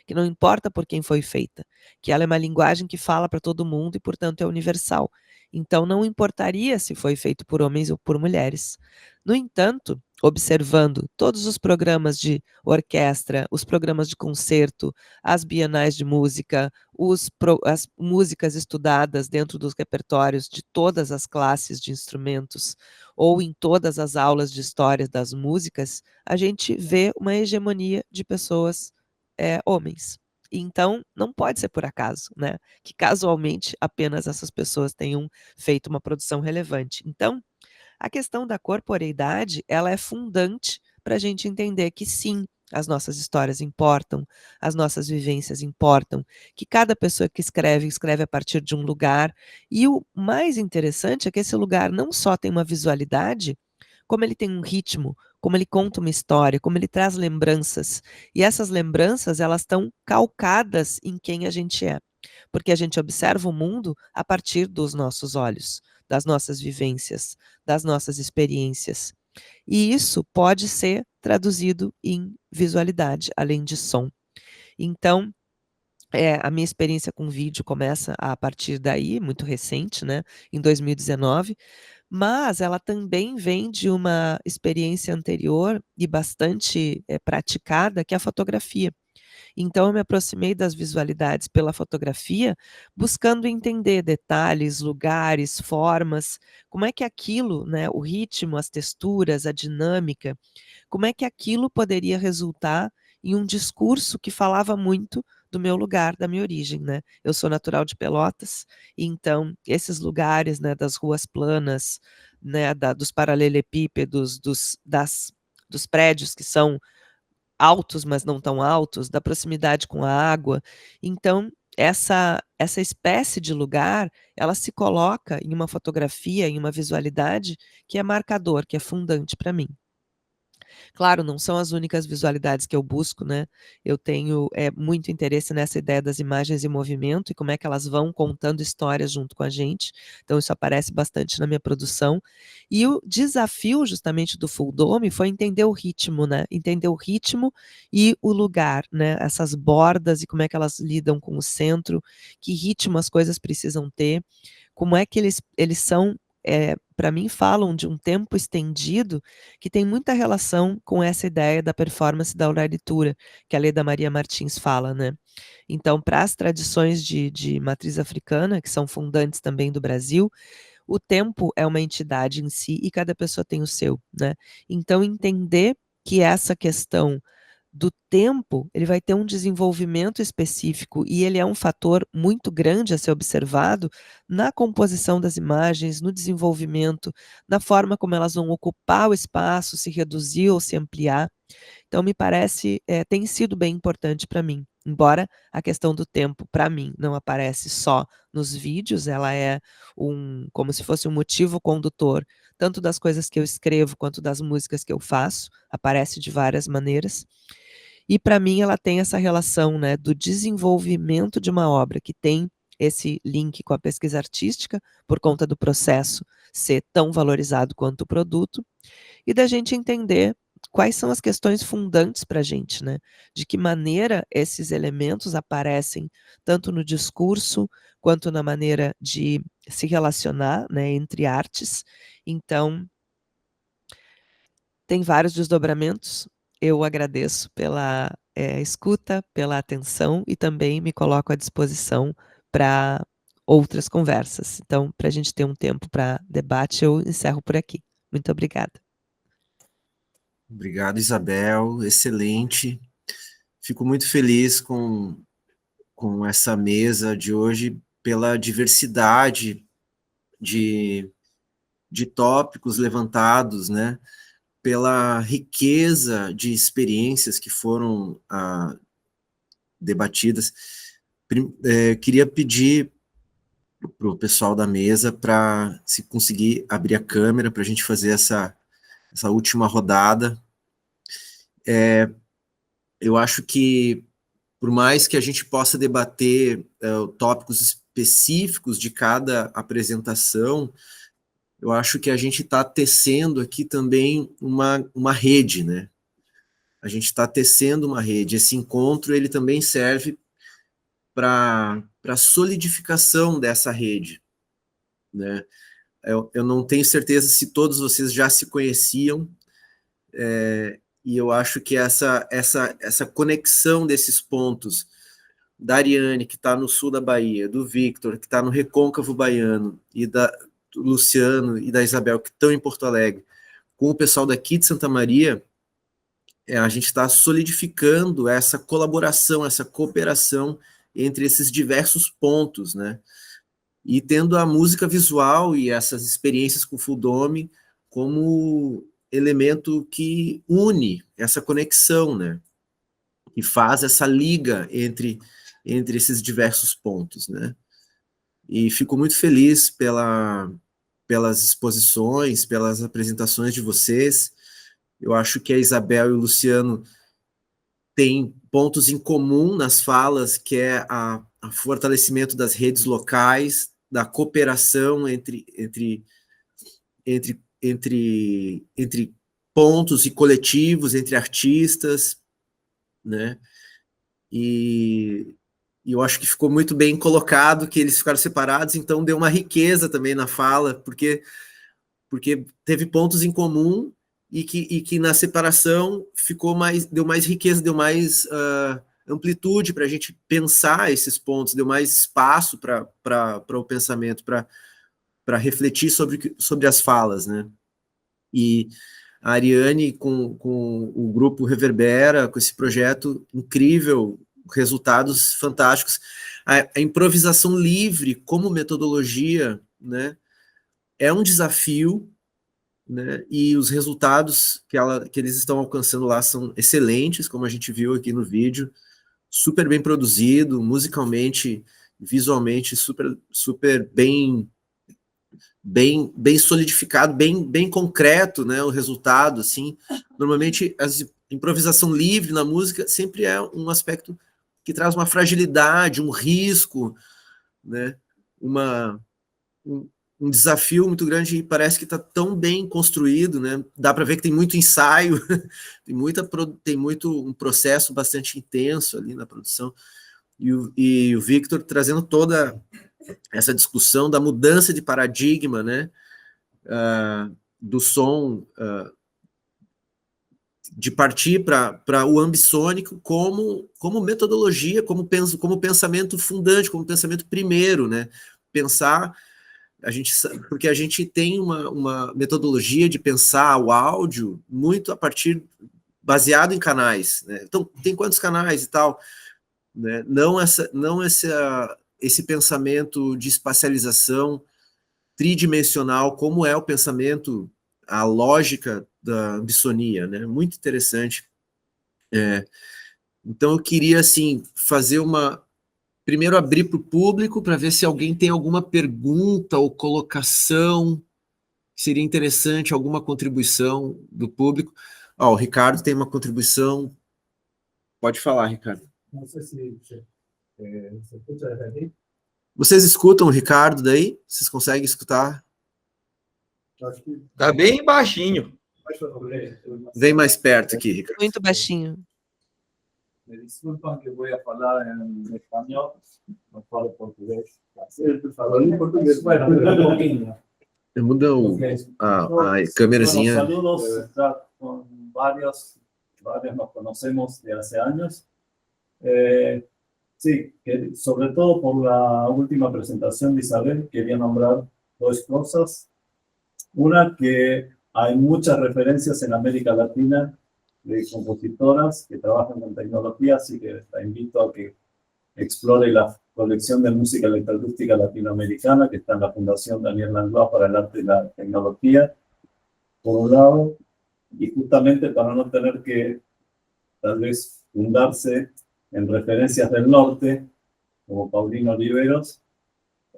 que não importa por quem foi feita, que ela é uma linguagem que fala para todo mundo e, portanto, é universal. Então, não importaria se foi feito por homens ou por mulheres. No entanto, observando todos os programas de orquestra, os programas de concerto, as bienais de música, as músicas estudadas dentro dos repertórios de todas as classes de instrumentos, ou em todas as aulas de história das músicas, a gente vê uma hegemonia de pessoas homens. Então, não pode ser por acaso, né? Que casualmente apenas essas pessoas tenham feito uma produção relevante. Então, a questão da corporeidade, ela é fundante para a gente entender que sim, as nossas histórias importam, as nossas vivências importam, que cada pessoa que escreve, escreve a partir de um lugar. E o mais interessante é que esse lugar não só tem uma visualidade, como ele tem um ritmo, como ele conta uma história, como ele traz lembranças. E essas lembranças, elas estão calcadas em quem a gente é. Porque a gente observa o mundo a partir dos nossos olhos, das nossas vivências, das nossas experiências. E isso pode ser traduzido em visualidade, além de som. Então, a minha experiência com vídeo começa a partir daí, muito recente, né, em 2019, mas ela também vem de uma experiência anterior e bastante praticada, que é a fotografia. Então, eu me aproximei das visualidades pela fotografia, buscando entender detalhes, lugares, formas, como é que aquilo, né, o ritmo, as texturas, a dinâmica, como é que aquilo poderia resultar em um discurso que falava muito do meu lugar, da minha origem, né? Eu sou natural de Pelotas, e então esses lugares, né, das ruas planas, né, dos paralelepípedos, dos prédios que são altos, mas não tão altos, da proximidade com a água. Então, essa espécie de lugar, ela se coloca em uma fotografia, em uma visualidade que é marcador, que é fundante para mim. Claro, não são as únicas visualidades que eu busco, né? Eu tenho muito interesse nessa ideia das imagens em movimento e como é que elas vão contando histórias junto com a gente. Então, isso aparece bastante na minha produção. E o desafio, justamente, do Full Dome foi entender o ritmo, né? Entender o ritmo e o lugar, né? Essas bordas e como é que elas lidam com o centro, que ritmo as coisas precisam ter, como é que eles são para mim, falam de um tempo estendido que tem muita relação com essa ideia da performance da oralitura, que a Leda Maria Martins fala, né? Então, para as tradições de matriz africana, que são fundantes também do Brasil, o tempo é uma entidade em si e cada pessoa tem o seu, né? Então, entender que essa questão do tempo, ele vai ter um desenvolvimento específico e ele é um fator muito grande a ser observado na composição das imagens, no desenvolvimento, na forma como elas vão ocupar o espaço, se reduzir ou se ampliar. Então, me parece, tem sido bem importante para mim. Embora a questão do tempo, para mim, não aparece só nos vídeos, ela é como se fosse um motivo condutor, tanto das coisas que eu escrevo quanto das músicas que eu faço, aparece de várias maneiras. E para mim ela tem essa relação, né, do desenvolvimento de uma obra que tem esse link com a pesquisa artística, por conta do processo ser tão valorizado quanto o produto, e da gente entender quais são as questões fundantes para a gente, né? De que maneira esses elementos aparecem, tanto no discurso, quanto na maneira de se relacionar, né, entre artes. Então, tem vários desdobramentos. Eu agradeço pela escuta, pela atenção e também me coloco à disposição para outras conversas. Então, para a gente ter um tempo para debate, eu encerro por aqui. Muito obrigada. Obrigado, Isabel. Excelente. Fico muito feliz com essa mesa de hoje, pela diversidade de tópicos levantados, né? Pela riqueza de experiências que foram debatidas. Queria pedir para o pessoal da mesa para, se conseguir, abrir a câmera para a gente fazer essa última rodada. Eu acho que, por mais que a gente possa debater tópicos específicos de cada apresentação, eu acho que a gente está tecendo aqui também uma rede, né? A gente está tecendo uma rede. Esse encontro, ele também serve para a solidificação dessa rede, né? Eu não tenho certeza se todos vocês já se conheciam, e eu acho que essa conexão desses pontos, da Ariane, que está no sul da Bahia, do Victor, que está no Recôncavo Baiano, e do Luciano e da Isabel, que estão em Porto Alegre, com o pessoal daqui de Santa Maria, a gente está solidificando essa colaboração, essa cooperação entre esses diversos pontos, né? E tendo a música visual e essas experiências com o Full Dome como elemento que une essa conexão, né? E faz essa liga entre esses diversos pontos, né? E fico muito feliz pelas exposições, pelas apresentações de vocês. Eu acho que a Isabel e o Luciano têm pontos em comum nas falas, que é o fortalecimento das redes locais, da cooperação entre pontos e coletivos, entre artistas, né? E eu acho que ficou muito bem colocado que eles ficaram separados, então deu uma riqueza também na fala, porque teve pontos em comum e que na separação deu mais riqueza, deu mais amplitude para a gente pensar esses pontos, deu mais espaço para o pensamento, para refletir sobre as falas, né? E a Ariane, com o grupo Reverbera, com esse projeto incrível, resultados fantásticos. A improvisação livre como metodologia, né, é um desafio, né, e os resultados que eles estão alcançando lá são excelentes, como a gente viu aqui no vídeo, super bem produzido, musicalmente, visualmente, super bem solidificado, bem concreto, né, o resultado, assim. Normalmente, a improvisação livre na música sempre é um aspecto que traz uma fragilidade, um risco, né, um desafio muito grande, e parece que está tão bem construído, né, dá para ver que tem muito ensaio, tem muito um processo bastante intenso ali na produção, e o Victor trazendo toda essa discussão da mudança de paradigma, né, do som, de partir para o ambissônico como metodologia, como pensamento fundante, como pensamento primeiro, né, pensar, porque a gente tem uma metodologia de pensar o áudio muito baseado em canais, né, então tem quantos canais e tal, né, não esse pensamento de espacialização tridimensional, como é o pensamento, a lógica da ambissonia, né? Muito interessante. Então eu queria, assim, primeiro abrir para o público, para ver se alguém tem alguma pergunta ou colocação, seria interessante, alguma contribuição do público. O Ricardo tem uma contribuição. Pode falar, Ricardo. Não sei se você escuta aqui. Vocês escutam o Ricardo daí? Vocês conseguem escutar? Tá bem baixinho. Vem mais perto aqui, Ricardo. Muito baixinho. Me disculpan que voy a falar en español, no falo portugués. Falando em português, bueno, un poquinho. Muda a câmerazinha. Saludos, con varios nos conocemos de hace años. Sí, sobre todo por la última presentación de Isabel, quería nombrar dos cosas. Una, que hay muchas referencias en América Latina de compositoras que trabajan con tecnología, así que la invito a que explore la colección de música electroacústica latinoamericana que está en la Fundación Daniel Langlois para el Arte y la Tecnología, por un lado, y justamente para no tener que tal vez fundarse en referencias del norte, como Paulino Oliveros.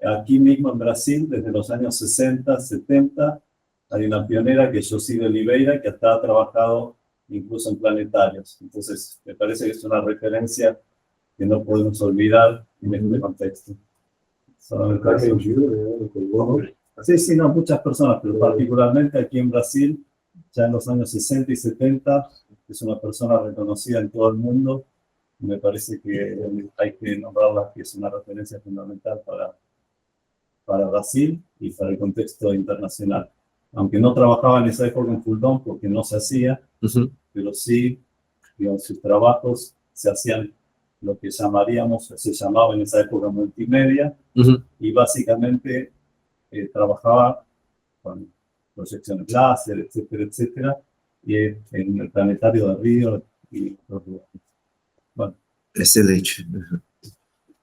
Aquí mismo en Brasil, desde los años 60, 70, hay una pionera que es José Oliveira, que hasta ha trabajado incluso en planetarios. Entonces, me parece que es una referencia que no podemos olvidar en este contexto. Sí, sí, no, muchas personas, pero particularmente aquí en Brasil, ya en los años 60 y 70, es una persona reconocida en todo el mundo. Me parece que hay que nombrarla, que es una referencia fundamental para Brasil y para el contexto internacional. Aunque no trabajaba en esa época en Fulton porque no se hacía, pero sí, digamos, sus trabajos se hacían lo que llamaríamos, se llamaba en esa época multimedia, y básicamente trabajaba con proyecciones láser, etcétera, etcétera, y en el planetario de Río y otros lugares. Bueno. Excelente.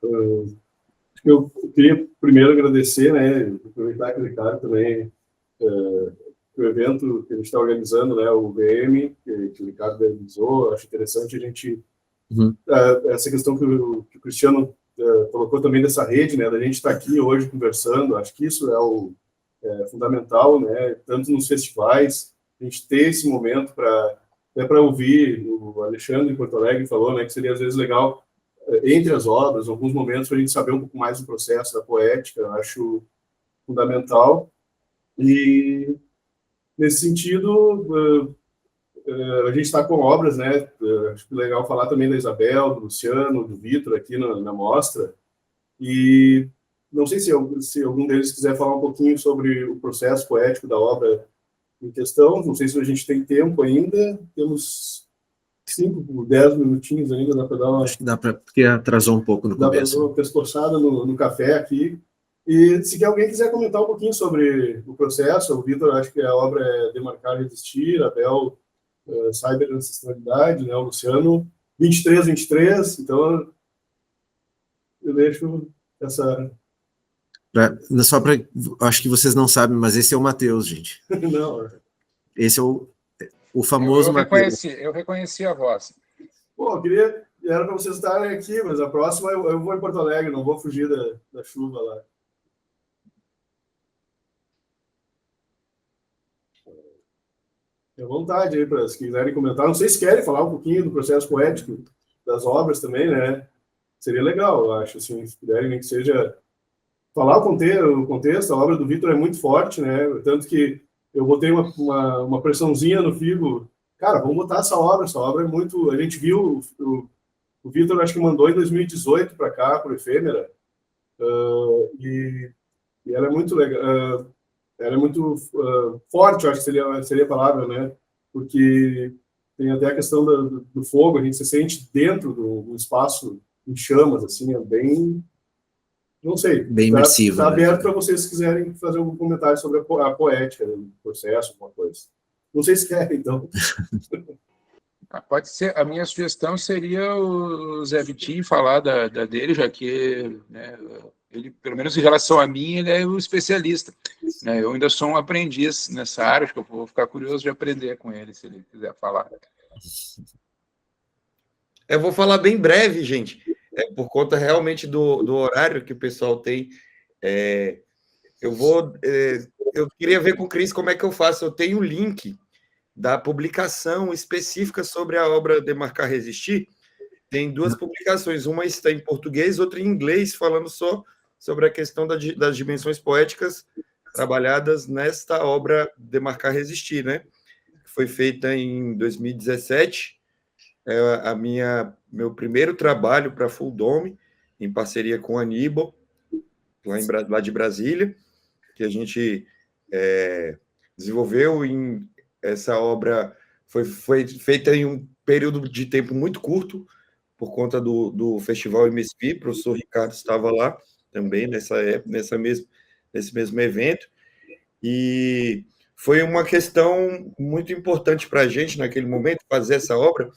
Acho que eu queria primeiro agradecer, né, aproveitar que o Ricardo também, o evento que a gente está organizando, né, o VM, que o Ricardo realizou. Acho interessante a gente, essa questão que o Cristiano colocou também dessa rede, né, da gente estar aqui hoje conversando. Acho que isso é fundamental, né, tanto nos festivais, a gente ter esse momento para ouvir. O Alexandre em Porto Alegre falou, né, que seria às vezes legal, entre as obras, alguns momentos, para a gente saber um pouco mais do processo da poética. Eu acho fundamental. E, nesse sentido, a gente está com obras, né? Acho que é legal falar também da Isabel, do Luciano, do Vitor aqui na mostra. E não sei se algum deles quiser falar um pouquinho sobre o processo poético da obra em questão. Não sei se a gente tem tempo ainda. Temos 5, 10 minutinhos ainda, dá para dar uma... Acho que dá para, porque atrasou um pouco no começo. Dá para dar uma pescoçada no café aqui. E se alguém quiser comentar um pouquinho sobre o processo, o Vitor, acho que a obra é Demarcar e Resistir, a Bel, Cyber Ancestralidade, né, o Luciano, 23, então eu deixo essa... Só para... Acho que vocês não sabem, mas esse é o Matheus, gente. Não. Esse é o famoso Matheus. Eu reconheci a voz. Pô, era para vocês estarem aqui, mas a próxima eu vou em Porto Alegre, não vou fugir da chuva lá. Fique à vontade aí, para se quiserem comentar. Não sei se querem falar um pouquinho do processo poético das obras também, né? Seria legal, eu acho, assim, se puderem, nem que seja falar o contexto. A obra do Vitor é muito forte, né? Tanto que eu botei uma pressãozinha no Figo. Cara, vamos botar essa obra é muito... A gente viu, o Vitor acho que mandou em 2018 para cá, para o Efêmera, e ela é muito legal, ela é muito forte, eu acho que seria a palavra, né? Porque tem até a questão do fogo, a gente se sente dentro do espaço em chamas, assim, é bem... Não sei. Bem imersivo. Está aberto para vocês, se quiserem fazer algum comentário sobre a poética, né, do processo, alguma coisa. Não sei se querem, então. Pode ser. A minha sugestão seria o Zé Vitinho falar da dele, já que, né, ele, pelo menos em relação a mim, ele é o especialista, né? Eu ainda sou um aprendiz nessa área, acho que eu vou ficar curioso de aprender com ele, se ele quiser falar. Eu vou falar bem breve, gente. Por conta realmente do horário que o pessoal tem. Eu queria ver com o Cris como é que eu faço. Eu tenho o link da publicação específica sobre a obra Demarcar e Resistir. Tem 2 publicações, uma está em português, outra em inglês, falando só sobre a questão das dimensões poéticas trabalhadas nesta obra Demarcar e Resistir, né? Foi feita em 2017. Meu primeiro trabalho para Full Dome, em parceria com a Aníbal, lá de Brasília, que a gente desenvolveu. Essa obra foi feita em um período de tempo muito curto, por conta do Festival MSP. O professor Ricardo estava lá também nesse mesmo evento, e foi uma questão muito importante para a gente naquele momento fazer essa obra,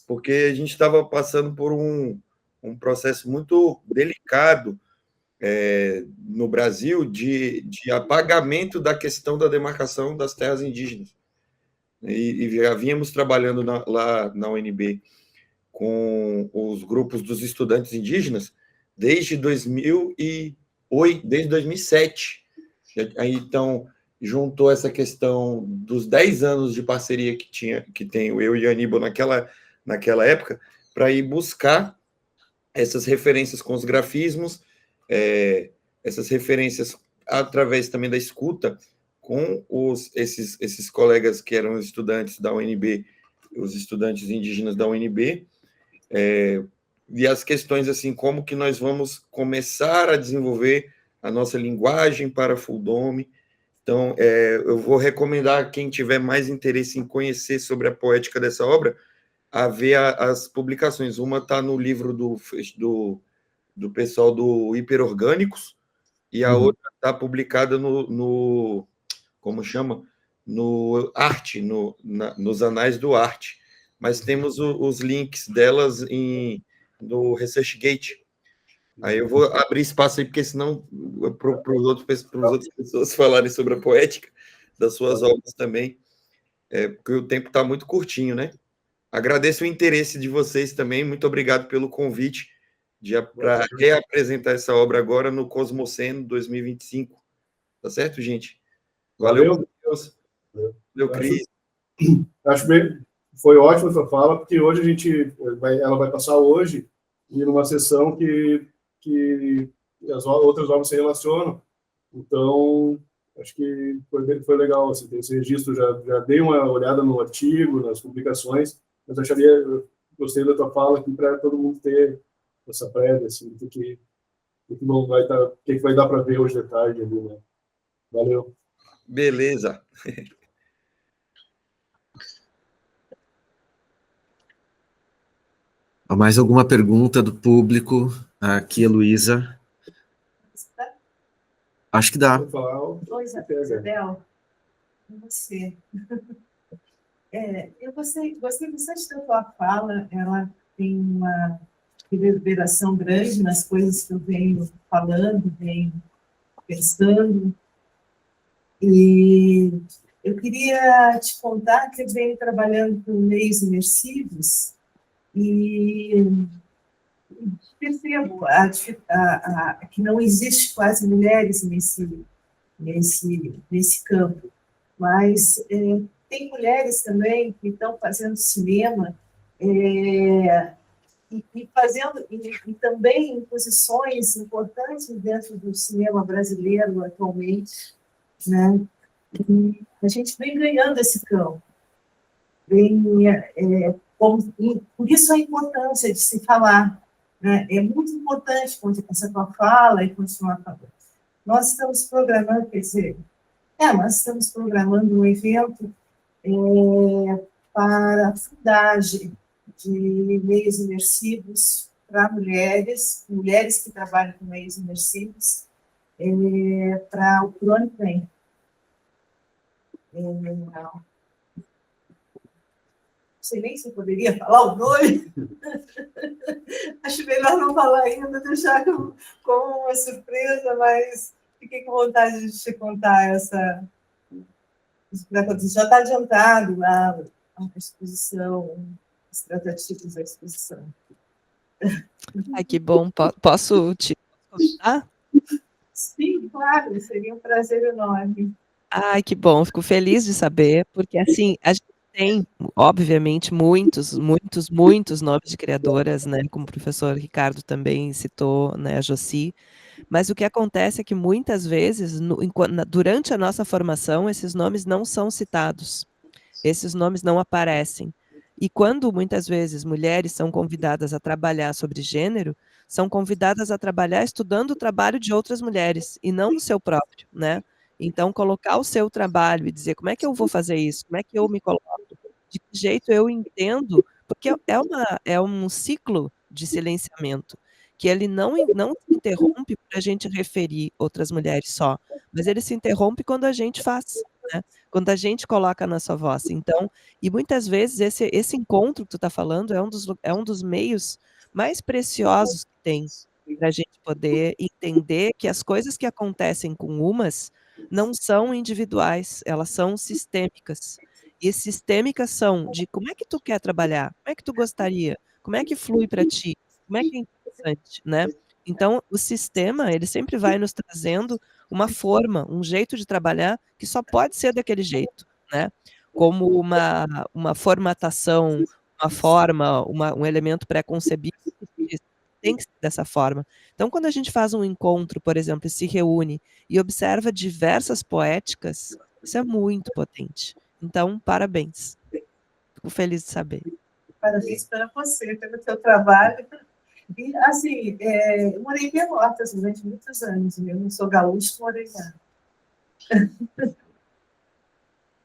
porque a gente estava passando por um processo muito delicado no Brasil de apagamento da questão da demarcação das terras indígenas. E já vínhamos trabalhando lá na UNB com os grupos dos estudantes indígenas desde 2007. Então, juntou essa questão dos 10 anos de parceria que tenho eu e a Aníbal naquela época, para ir buscar essas referências com os grafismos, essas referências através também da escuta com esses colegas que eram estudantes da UNB, os estudantes indígenas da UNB, e as questões assim, como que nós vamos começar a desenvolver a nossa linguagem para Full-Dome. Então, eu vou recomendar a quem tiver mais interesse em conhecer sobre a poética dessa obra, a ver as publicações. Uma está no livro do pessoal do Hiperorgânicos, e a outra está publicada no como chama? No Arte, nos Anais do Arte. Mas temos os links delas no ResearchGate. Aí eu vou abrir espaço aí, porque senão para as outras pessoas falarem sobre a poética das suas obras também, porque o tempo está muito curtinho, né? Agradeço o interesse de vocês também, muito obrigado pelo convite para reapresentar essa obra agora no Cosmoceno 2025. Tá certo, gente? Valeu, Deus. Valeu, Cris. Acho bem, foi ótimo a sua fala, porque hoje ela vai passar hoje e numa sessão que as outras obras se relacionam. Então, acho que foi legal assim, ter esse registro. Já dei uma olhada no artigo, nas publicações, mas gostei da tua fala aqui para todo mundo ter essa prévia, assim, o que vai dar para ver hoje de tarde ali, né? Valeu. Beleza. Mais alguma pergunta do público? Aqui, Heloísa. Acho que dá. Oi, Isabel. Com você. Eu gostei bastante da tua fala. Ela tem uma reverberação grande nas coisas que eu venho falando, venho pensando. E eu queria te contar que eu venho trabalhando com meios imersivos e percebo que não existe quase mulheres nesse campo, mas tem mulheres também que estão fazendo cinema e também em posições importantes dentro do cinema brasileiro atualmente, né? E a gente vem ganhando esse campo, por isso a importância de se falar, né? É muito importante essa tua fala e continuar falando. Nós estamos programando, nós estamos programando um evento para a fundagem de meios imersivos para mulheres que trabalham com meios imersivos, para o ano que vem. Não sei nem se eu poderia falar o nome. Acho melhor não falar ainda, deixar como uma surpresa, mas fiquei com vontade de te contar essa. Já está adiantado lá a exposição, os tratativos da exposição. Ai, que bom. Posso te contar? Sim, claro, seria um prazer enorme. Ai, que bom, fico feliz de saber, porque assim, a gente tem, obviamente, muitos nomes de criadoras, né, como o professor Ricardo também citou, né, a Jocy, mas o que acontece é que muitas vezes, durante a nossa formação, esses nomes não são citados, esses nomes não aparecem. E quando, muitas vezes, mulheres são convidadas a trabalhar sobre gênero, são convidadas a trabalhar estudando o trabalho de outras mulheres, e não o seu próprio, né? Então, colocar o seu trabalho e dizer como é que eu vou fazer isso, como é que eu me coloco, de que jeito eu entendo, porque é um ciclo de silenciamento, que ele não se interrompe para a gente referir outras mulheres só, mas ele se interrompe quando a gente faz, né? Quando a gente coloca a nossa voz. Então, e muitas vezes esse encontro que tu está falando é um dos meios mais preciosos que tem para a gente poder entender que as coisas que acontecem com umas não são individuais, elas são sistêmicas. E sistêmicas são de como é que tu quer trabalhar, como é que tu gostaria, como é que flui para ti, como é que é interessante, né? Então, o sistema, ele sempre vai nos trazendo uma forma, um jeito de trabalhar que só pode ser daquele jeito, né? Como uma formatação, uma forma, um elemento pré-concebido tem que ser dessa forma. Então, quando a gente faz um encontro, por exemplo, e se reúne e observa diversas poéticas, isso é muito potente. Então, parabéns. Fico feliz de saber. Parabéns para você, pelo seu trabalho. E, assim, eu morei em Pelotas durante muitos anos. Eu não sou gaúcho, morei lá.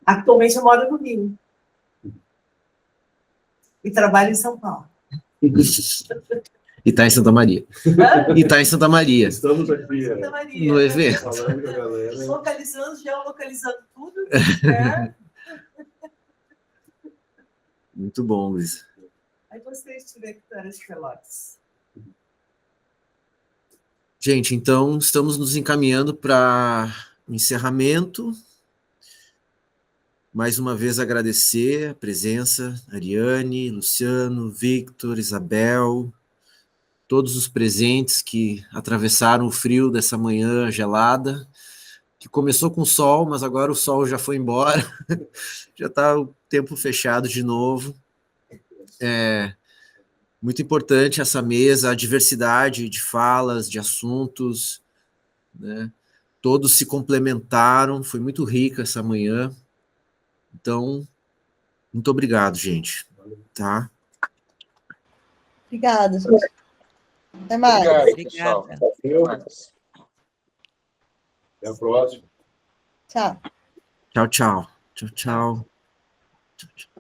Atualmente eu moro no Rio. E trabalho em São Paulo. E está em Santa Maria. E está em Santa Maria. Estamos aqui Santa Maria. No evento. falando com a galera. Localizando, geolocalizando tudo, né? Muito bom, Luiz. Aí você estiver aqui para as Pelotas. Gente, então estamos nos encaminhando para o encerramento. Mais uma vez agradecer a presença, Ariane, Luciano, Victor, Isabel, todos os presentes que atravessaram o frio dessa manhã gelada, que começou com sol, mas agora o sol já foi embora, já está o tempo fechado de novo. Muito importante essa mesa, a diversidade de falas, de assuntos, né? Todos se complementaram, foi muito rica essa manhã. Então, muito obrigado, gente. Tá? Obrigada, gente. Até mais. Obrigado, pessoal. Obrigada. Até mais. Até a próxima. Tchau. Tchau, tchau. Tchau, tchau. Tchau, tchau.